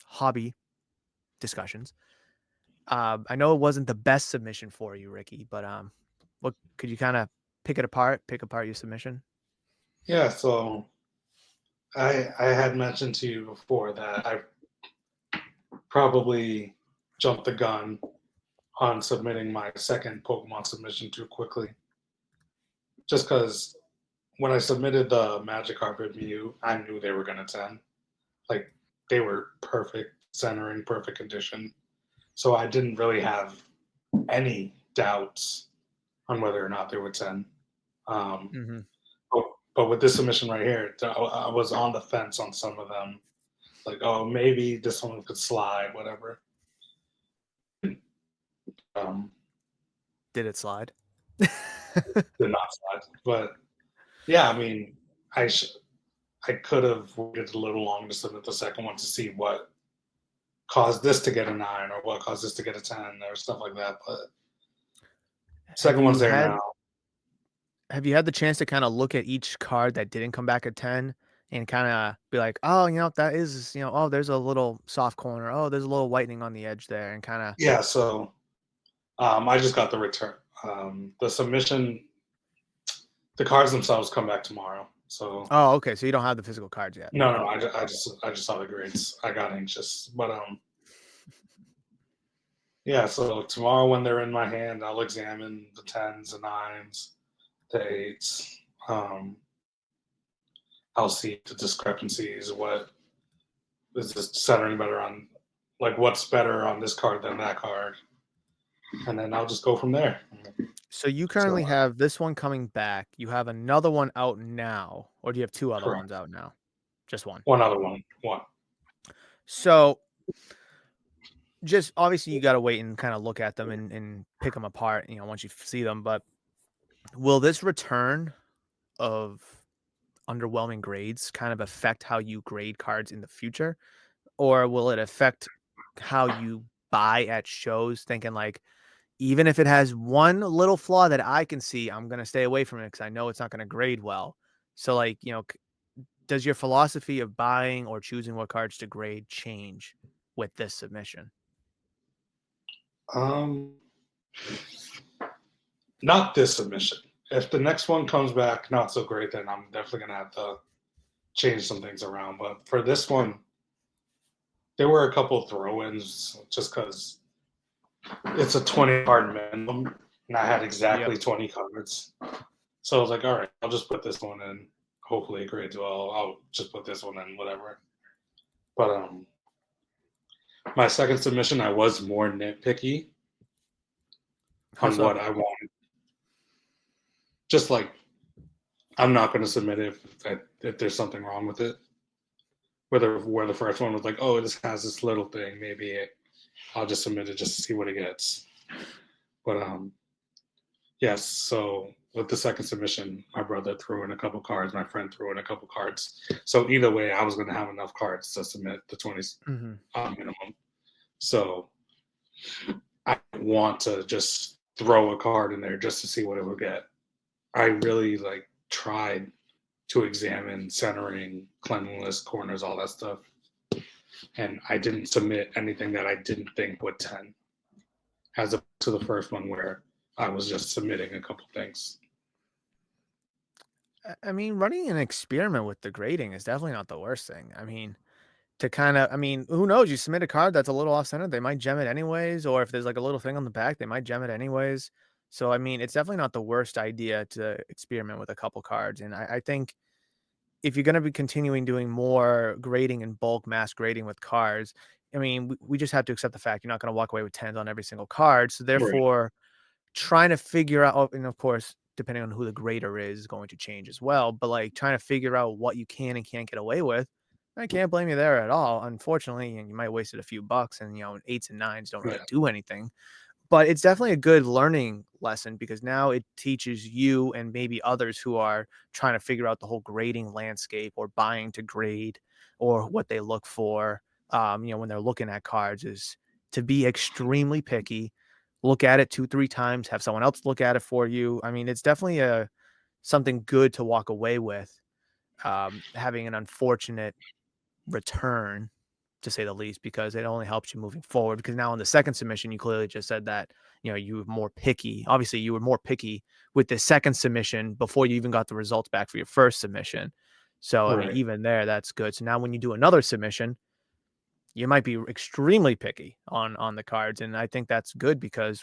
hobby discussions. I know it wasn't the best submission for you, Ricky, but what could you kind of pick apart your submission? Yeah, so I had mentioned to you before that I probably jumped the gun on submitting my second Pokemon submission too quickly. Just because when I submitted the Magic Carpet Mew, I knew they were gonna 10. Like they were perfect centering, perfect condition. So I didn't really have any doubts on whether or not they would 10. Um, Mm-hmm. but with this submission right here, I was on the fence on some of them. Like, oh, maybe this one could slide, whatever. Um, Did it slide? did not slide. But yeah, I mean, I sh- I could have waited a little longer to submit the second one to see what caused this to get a 9 or what caused this to get a 10 or stuff like that. But Have second one's you there had now. have you had the chance to kind of look at each card that didn't come back at 10 and kind of be like, oh, that is, oh, there's a little soft corner. Oh, there's a little whitening on the edge there, and kind of. Yeah, so I just got the return. The submission, the cards themselves come back tomorrow. So Oh, okay. So you don't have the physical cards yet. no, Okay. I just saw the grades. I got anxious, but yeah. So tomorrow when they're in my hand, I'll examine the tens, the nines, the eights. Um, I'll see the discrepancies. What is this centering better on? Like what's better on this card than that card? And then I'll just go from there. So you So currently have this one coming back. You have another one out now, or do you have two other ones correct. out now? Just one. One other one. One. So just obviously you got to wait and kind of look at them and pick them apart, once you see them. But will this return of underwhelming grades kind of affect how you grade cards in the future? Or will it affect how you buy at shows, thinking like, even if it has one little flaw that I can see, I'm going to stay away from it because I know it's not going to grade well. So, like, does your philosophy of buying or choosing what cards to grade change with this submission? Um, Not this submission. If the next one comes back not so great, then I'm definitely gonna have to change some things around. But for this one, there were a couple throw-ins just because it's a 20 card minimum, and I had Yep. exactly 20 cards. So I was like, all right, I'll just put this one in. Hopefully it grades well. I'll just put this one in, whatever. But my second submission, I was more nitpicky How on so? what I wanted. Just like I'm not going to submit it if there's something wrong with it. Where the first one was like, oh, this has this little thing, I'll just submit it just to see what it gets. But yes, so with the second submission, my brother threw in a couple cards, my friend threw in a couple cards. So either way, I was going to have enough cards to submit the 20 Hmm. minimum. So I want to just throw a card in there just to see what it will get. I really like tried to examine centering, cleanliness, corners, all that stuff. And I didn't submit anything that I didn't think would 10, as opposed to the first one where I was just submitting a couple things. I mean, running an experiment with the grading is definitely not the worst thing. I mean, to kind of, I mean, who knows? You submit a card that's a little off center, they might gem it anyways. Or if there's like a little thing on the back, they might gem it anyways. So, I mean, it's definitely not the worst idea to experiment with a couple cards. And I think if you're going to be continuing doing more grading and bulk mass grading with cards, I mean, we just have to accept the fact you're not going to walk away with tens on every single card. So, Right. therefore, trying to figure out, and of course, depending on who the grader is going to change as well, but like trying to figure out what you can and can't get away with. I can't blame you there at all. Unfortunately, and you might have wasted a few bucks, and eights and nines don't really Yeah, do anything. But it's definitely a good learning lesson because now it teaches you and maybe others who are trying to figure out the whole grading landscape or buying to grade or what they look for, when they're looking at cards is to be extremely picky, look at it 2, 3 times, have someone else look at it for you. I mean, it's definitely something good to walk away with, having an unfortunate return, to say the least, because it only helps you moving forward. Because now in the second submission, you clearly just said that you were more picky. Obviously, you were more picky with the second submission before you even got the results back for your first submission. So I mean, right. even there, that's good. So now when you do another submission, you might be extremely picky on the cards, and I think that's good because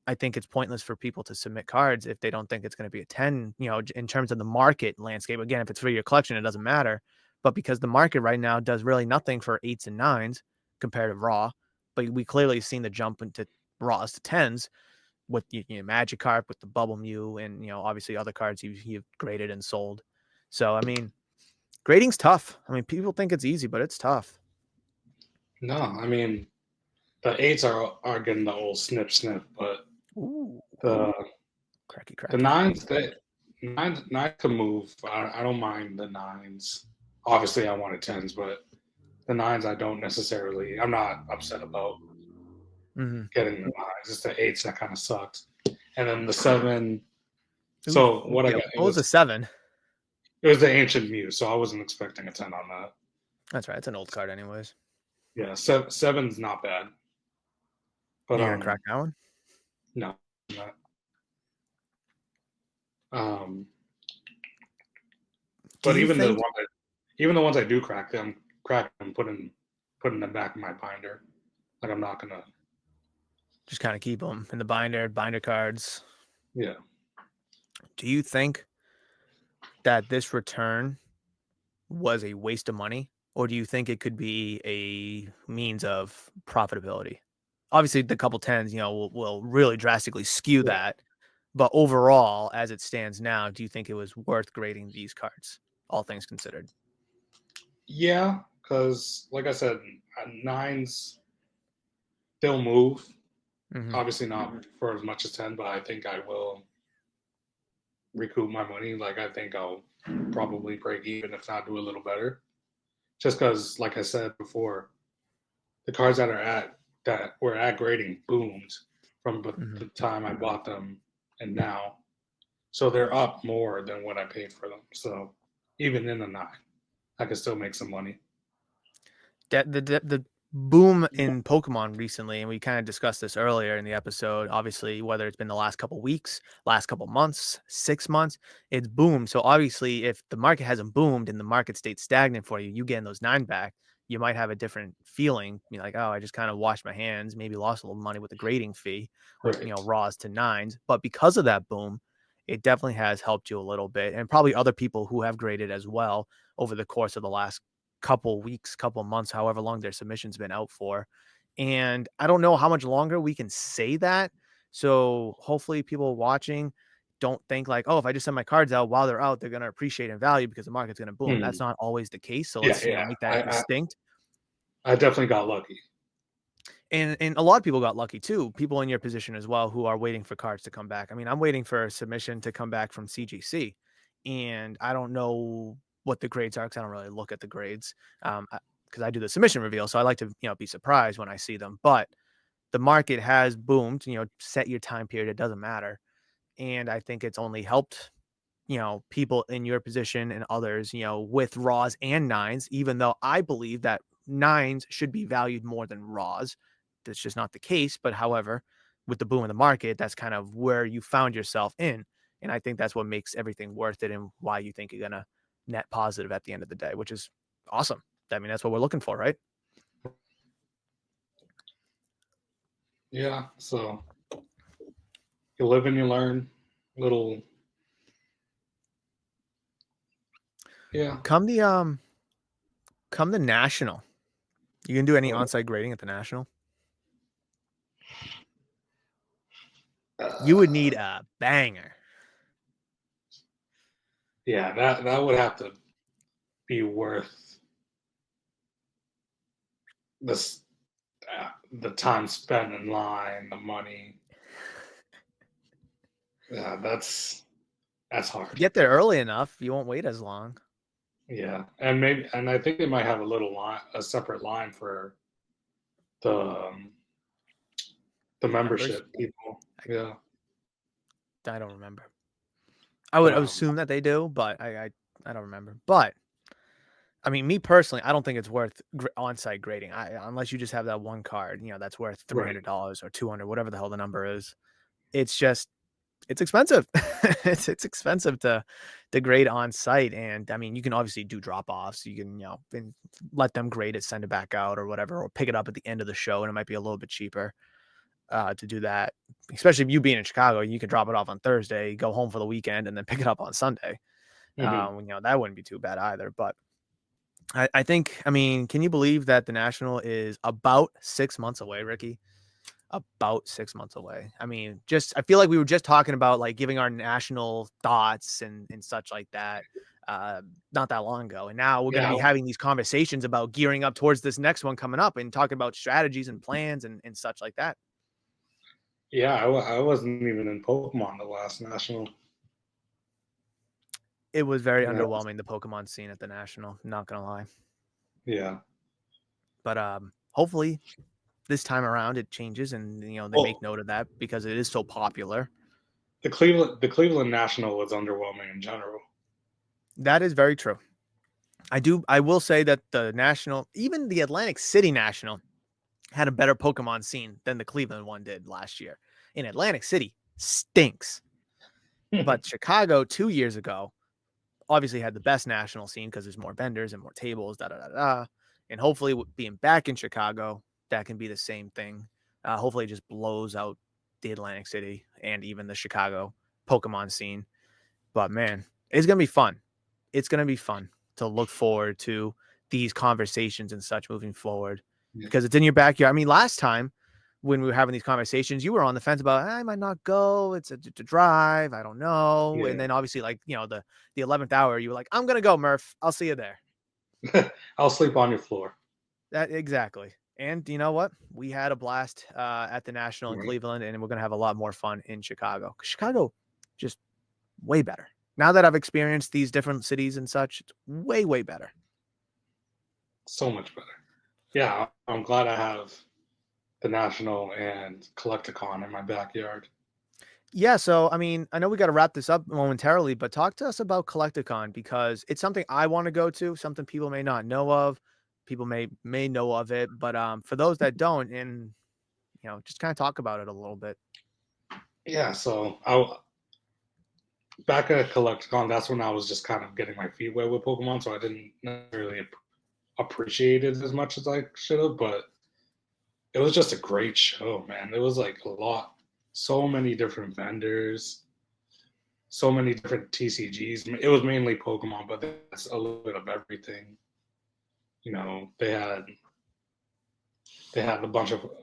I think it's pointless for people to submit cards if they don't think it's going to be a 10, in terms of the market landscape. Again, if it's for your collection, it doesn't matter. But because the market right now does really nothing for eights and nines compared to raw, but we clearly seen the jump into raws to tens with Magikarp, with the Bubble Mew, and obviously other cards you've graded and sold. So I mean, grading's tough. I mean, people think it's easy, but it's tough. No, I mean the eights are getting the old snip snip, but Ooh, the cracky, the cracky. nines that nines can move. I don't mind the nines. Obviously, I wanted tens, but the nines I don't necessarily. I'm not upset about Mm-hmm. getting the nines. It's the eights that kind of sucks. And then the seven. Ooh, So what I yeah. got What was a seven? it was the ancient Mew, so I wasn't expecting a 10 on that. That's right. It's an old card, anyways. Yeah, seven's not bad, but You're gonna crack that one. no, not. Um, Do but you think? even the ones I do crack them, putting them back in my binder. Like I'm not gonna. Just kind of keep them in the binder cards. Yeah, Do you think that this return was a waste of money, or do you think it could be a means of profitability? Obviously, the couple tens, will really drastically skew yeah, that. But overall, as it stands now, do you think it was worth grading these cards, all things considered? yeah. Because like I said, nines they'll move. Hmm. Obviously not for as much as 10, but I think I will recoup my money. Like I think I'll probably break even, if not do a little better. Just because, like I said before, the cars that were at grading boomed from Hmm. the time I bought them and now. So they're up more than what I paid for them. So even in the nine, I could still make some money. That the boom in Pokemon recently, and we kind of discussed this earlier in the episode. Obviously, whether it's been the last couple weeks, last couple months, 6 months, it's boomed. So obviously, if the market hasn't boomed and the market stayed stagnant for you, you getting those nine back, you might have a different feeling. You're like, oh, I just kind of washed my hands, maybe lost a little money with the grading fee, with Right. raws to nines. But because of that boom, it definitely has helped you a little bit, and probably other people who have graded as well over the course of the last couple weeks, couple months, however long their submission's been out for. And I don't know how much longer we can say that. So hopefully people watching don't think like, oh, if I just send my cards out while they're out, they're going to appreciate in value because the market's going to boom. That's Hmm. not always the case. So Yeah, let's, yeah. make that distinct. I definitely got lucky. And a lot of people got lucky too. People in your position as well who are waiting for cards to come back. I mean, I'm waiting for a submission to come back from CGC, and I don't know what the grades are because I don't really look at the grades, because I do the submission reveal, so I like to be surprised when I see them. But the market has boomed. Set your time period; it doesn't matter, and I think it's only helped people in your position and others, with raws and nines, even though I believe that nines should be valued more than raws. That's just not the case. But however, with the boom in the market, that's kind of where you found yourself in. And I think that's what makes everything worth it and why you think you're going to net positive at the end of the day, which is awesome. I mean, that's what we're looking for, right? Yeah. So you live and you learn. Little. Yeah. Come the national. You can do any Oh, on-site grading at the national? You would need Uh, a banger. yeah, that would have to be worth this the time spent in line, the money. Yeah, that's hard. Get there early enough, you won't wait as long. Yeah, and I think they might have a little line, a separate line for the the Members, membership people. I, Yeah, I don't remember. I but would assume that they do, but I don't remember. But I mean, me personally, I don't think it's worth on-site grading. Unless you just have that one card, that's worth right. $300 or 200, whatever the hell the number is. It's just it's expensive. It's expensive to grade on site, and I mean, you can obviously do drop offs. You can and let them grade it, send it back out or whatever, or pick it up at the end of the show, and it might be a little bit cheaper to do that. Especially if you being in Chicago, you can drop it off on Thursday, go home for the weekend, and then pick it up on Sunday. Hmm. That wouldn't be too bad either. But I think, I mean, can you believe that the National is about 6 months away, Ricky? About 6 months away. I mean, just I feel like we were just talking about like giving our national thoughts and such like that not that long ago. And now we're going to Yeah, be having these conversations about gearing up towards this next one coming up and talking about strategies and plans and such like that. yeah. I wasn't even in Pokemon the last national. It was very Yeah, underwhelming, the Pokemon scene at the National, not going to lie. yeah. But hopefully this time around it changes and they make Well, note of that because it is so popular. the Cleveland National was underwhelming in general. That is very true. I will say that the National, even the Atlantic City National, had a better Pokemon scene than the Cleveland one did last year. In Atlantic City stinks, but Chicago 2 years ago obviously had the best national scene because there's more vendors and more tables, da da da da. And hopefully, being back in Chicago, that can be the same thing. Hopefully, it just blows out the Atlantic City and even the Chicago Pokemon scene. But man, it's gonna be fun. It's gonna be fun to look forward to these conversations and such moving forward Yeah, because it's in your backyard. I mean, last time when we were having these conversations, you were on the fence about I might not go. It's a drive. I don't know. And yeah. then obviously, like the 11th hour, you were like, I'm gonna go, Murph. I'll see you there. I'll sleep on your floor. That exactly. And you know what? We had a blast at the National in Right. Cleveland, and we're gonna have a lot more fun in Chicago. Chicago, just way better. Now that I've experienced these different cities and such, it's way, way better. So much better. Yeah, I'm glad I have the National and Collecticon in my backyard. Yeah, so I mean, I know we got to wrap this up momentarily, but talk to us about Collecticon because it's something I want to go to, something people may not know of. People may know of it, but for those that don't, and just kind of talk about it a little bit. Yeah, so I back at Collecticon, that's when I was just kind of getting my feet wet with Pokemon, so I didn't necessarily appreciate it as much as I should have, but it was just a great show, man. It was like a lot, so many different vendors, so many different TCGs. It was mainly Pokemon, but that's a little bit of everything. You know, they had a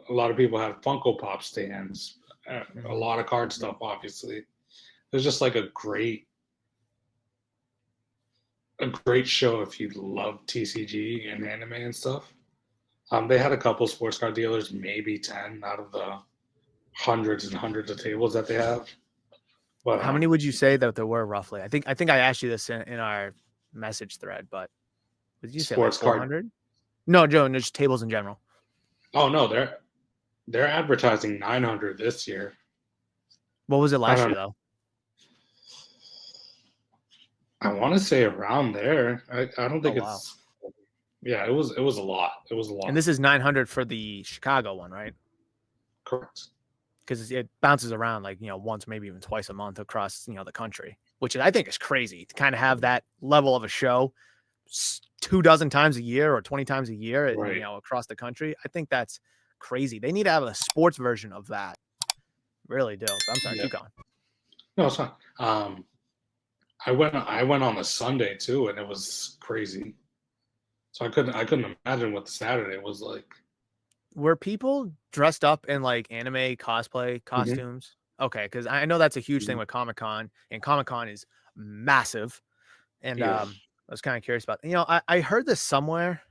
lot of people had Funko Pop stands, a Mhm. lot of card stuff, obviously. It was just like a great show if you love TCG and anime and stuff. They had a couple sports card dealers, maybe 10 out of the hundreds and hundreds of tables that they have. But How many would you say that there were roughly? I think I asked you this in our message thread, but what did you say like sports card. 400? No, Joe, no, just tables in general. Oh no, they're advertising 900 this year. What was it I last don't year know. though? I want to say around there. I don't Oh think wow. it's. Yeah, it was a lot. It was a And lot. this is 900 for the Chicago one, right? Correct. Because it bounces around like once, maybe even twice a month across the country, which I think is crazy to kind of have that level of a show 2 dozen times a year or 20 times a year, and Right. across the country. I think that's crazy. They need to have a sports version of that. Really do. I'm sorry, Yeah. keep going. No, it's fine. I went on a Sunday too, and it was crazy. So I couldn't imagine what the Saturday was like. Were people dressed up in like anime cosplay Mhm. costumes? Okay, because I know that's a huge thing Mhm. with Comic Con, and Comic Con is massive. And Yeah, I was kind of curious about, I heard this somewhere.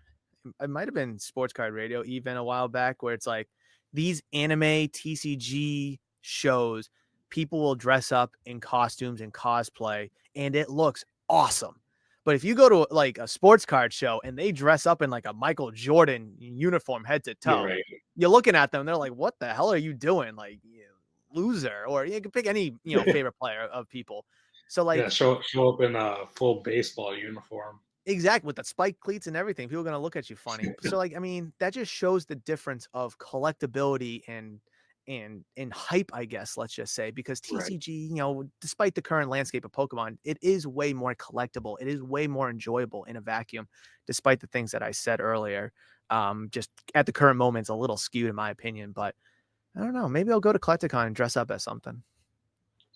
It might have been Sports Card Radio even a while back, where it's like these anime TCG shows, people will dress up in costumes and cosplay, and it looks awesome. But if you go to like a sports card show and they dress up in like a Michael Jordan uniform head to you're toe, right. you're looking at them, they're like, "What the hell are you doing?" Like, loser, or you can pick any favorite player of people. So Yeah, like, show up in a full baseball uniform. exactly, with the spike cleats and everything, people are gonna look at you funny. So, like, I mean, that just shows the difference of collectability and hype, I guess, let's just say, because Right. TCG, despite the current landscape of Pokemon, it is way more collectible. It is way more enjoyable in a vacuum, despite the things that I said earlier. Just at the current moment, it's a little skewed in my opinion, but I don't know. Maybe I'll go to Collecticon and dress up as something.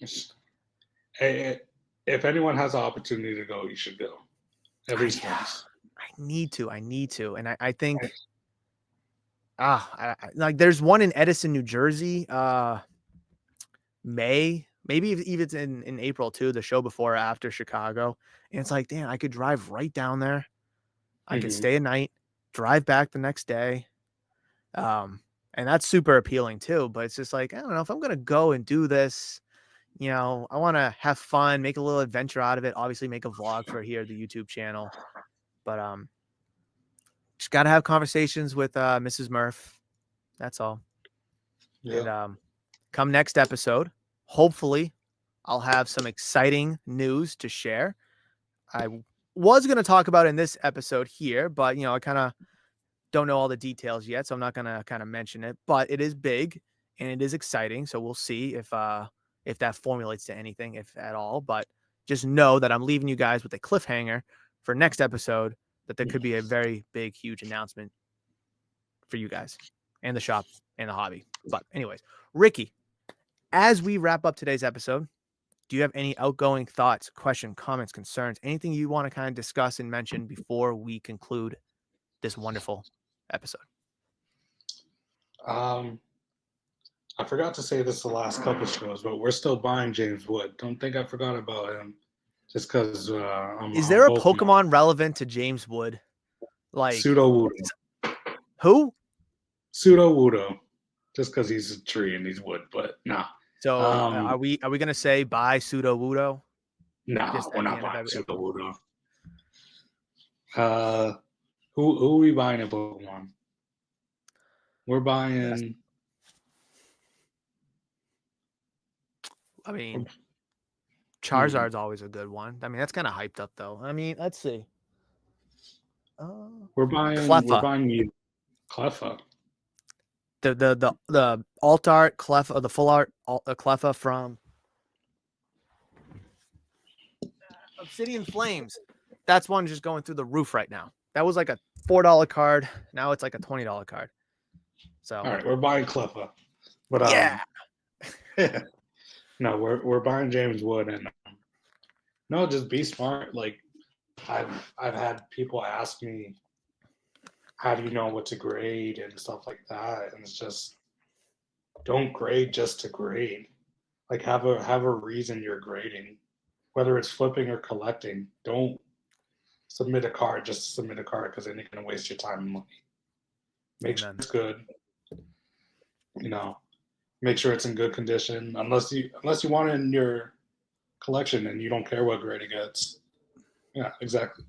It's- eh, if anyone has the opportunity to go, you should go at least Yeah, once. I need to. I need to, and I think like there's one in Edison, New Jersey, maybe even it's in April too, the show before or after Chicago. And it's like, damn, I could drive right down there. I could Hmm. stay a night, drive back the next day. Um, and that's super appealing too. But it's just like, I don't know if I'm gonna go and do this. I want to have fun, make a little adventure out of it. Obviously, make a vlog for here, the YouTube channel. But just gotta have conversations with Mrs. Murph. That's all. Yeah. And come next episode, hopefully, I'll have some exciting news to share. I was going to talk about in this episode here, but I kind of don't know all the details yet, so I'm not going to kind of mention it. But it is big and it is exciting, so we'll see if that formulates to anything, if at all. But just know that I'm leaving you guys with a cliffhanger for next episode, that there could be a very big, huge announcement for you guys and the shop and the hobby. But anyways, Ricky, as we wrap up today's episode, do you have any outgoing thoughts, questions, comments, concerns, anything you want to kind of discuss and mention before we conclude this wonderful episode? Um, I forgot to say this the last couple shows, but we're still buying James Wood. Don't think I forgot about him just because I'm Is on there a Pokemon. Pokemon relevant to James Wood? Like, Pseudo Wudo. who? Pseudo Wudo. Just because he's a tree and he's wood, but nah. So Um, are we gonna say buy Pseudo Wudo no, just we're at the not end of buying every? Pseudo Okay. Wudo. Uh, who are we buying at Pokemon? We're Yes. buying. I mean, Hmm, Charizard's always a good one. I mean, that's kind of hyped up though. I mean, let's see. we're buying. We're Cleffa. buying you Cleffa. The alt art Cleffa, the full art Cleffa from Obsidian Flames. That's one just going through the roof right now. That was like a $4 card. Now it's like a $20 card. So All right, we're buying Cleffa, but yeah, no, we're buying James Wood, and no, just be smart. Like I've had people ask me, how do you know what to grade and stuff like that, and it's just don't grade just to grade. Like have a reason you're grading, whether it's flipping or collecting. Don't submit a card just to submit a card because then you're gonna waste your time and money. Make sure amen. it's good. You know, make sure it's in good condition. Unless you want it in your collection and you don't care what grade it gets. Yeah, exactly.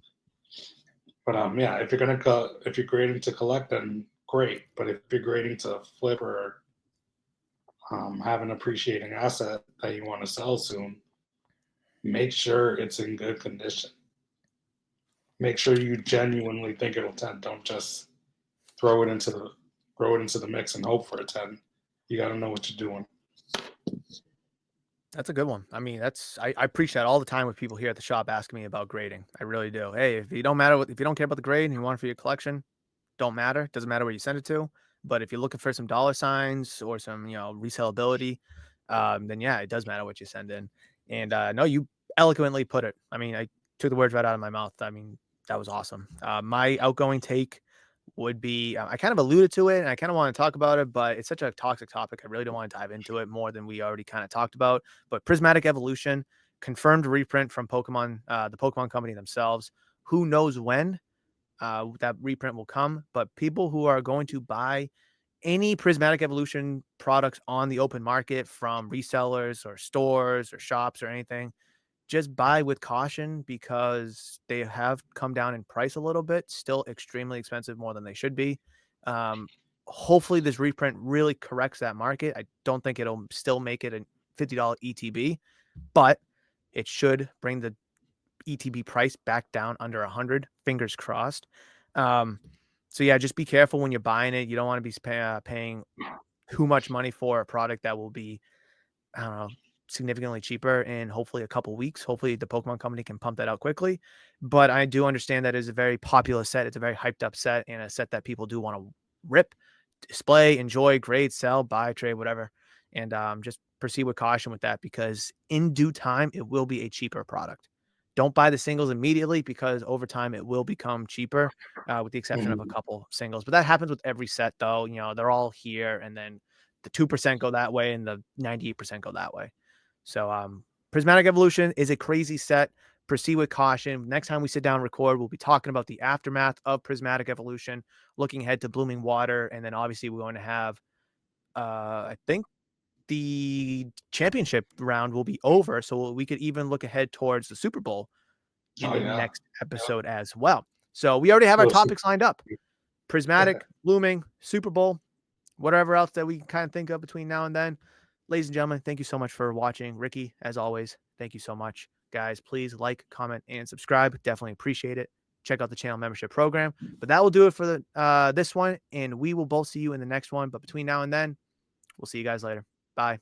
But yeah, if you're grading to collect, then great. But if you're grading to flip or have an appreciating asset that you want to sell soon, make sure it's in good condition. Make sure you genuinely think it'll 10. Don't just throw it into the throw it into the mix and hope for a 10. You got to know what you're doing. That's a good one. I mean, I preach that all the time with people here at the shop asking me about grading. I really do. Hey, if you don't care about the grade and you want it for your collection, don't matter. Doesn't matter where you send it to. But if you're looking for some dollar signs or some, resellability, then yeah, it does matter what you send in. And no, you eloquently put it. I mean, I took the words right out of my mouth. I mean, that was awesome. My outgoing take, would be, I kind of alluded to it and I kind of want to talk about it, but it's such a toxic topic. I really don't want to dive into it more than we already kind of talked about. But Prismatic Evolution, confirmed reprint from Pokemon, the Pokemon company themselves. Who knows when that reprint will come? But people who are going to buy any Prismatic Evolution products on the open market from resellers or stores or shops or anything, just buy with caution because they have come down in price a little bit, still extremely expensive, more than they should be. Um, Hopefully this reprint really corrects that market. I don't think it'll still make it a $50 ETB, but it should bring the ETB price back down under 100. Fingers crossed. Um, so yeah, just be careful when you're buying it. You don't want to be paying too much money for a product that will be, I don't know, significantly cheaper in hopefully a couple weeks. Hopefully the Pokemon company can pump that out quickly. But I do understand that it's a very popular set. It's a very hyped up set and a set that people do want to rip, display, enjoy, grade, sell, buy, trade, whatever. And just proceed with caution with that because in due time, it will be a cheaper product. Don't buy the singles immediately because over time it will become cheaper, with the exception of a Mhm. couple singles. But that happens with every set, though. You know, they're all here, and then the 2% go that way and the 98% go that way. So Prismatic Evolution is a crazy set. Proceed with caution. Next time we sit down and record, we'll be talking about the aftermath of Prismatic Evolution, looking ahead to Blooming Water, and then obviously we're going to have I think the championship round will be over. So we could even look ahead towards the Super Bowl in Oh the yeah, next episode as well. So we already have our little topics lined up. yeah. Prismatic, Blooming, Super Bowl, whatever else that we can kind of think of between now and then. Ladies and gentlemen, thank you so much for watching. Ricky, as always, thank you so much. Guys, please like, comment, and subscribe. Definitely appreciate it. Check out the channel membership program. But that will do it for this one, and we will both see you in the next one. But between now and then, we'll see you guys later. Bye.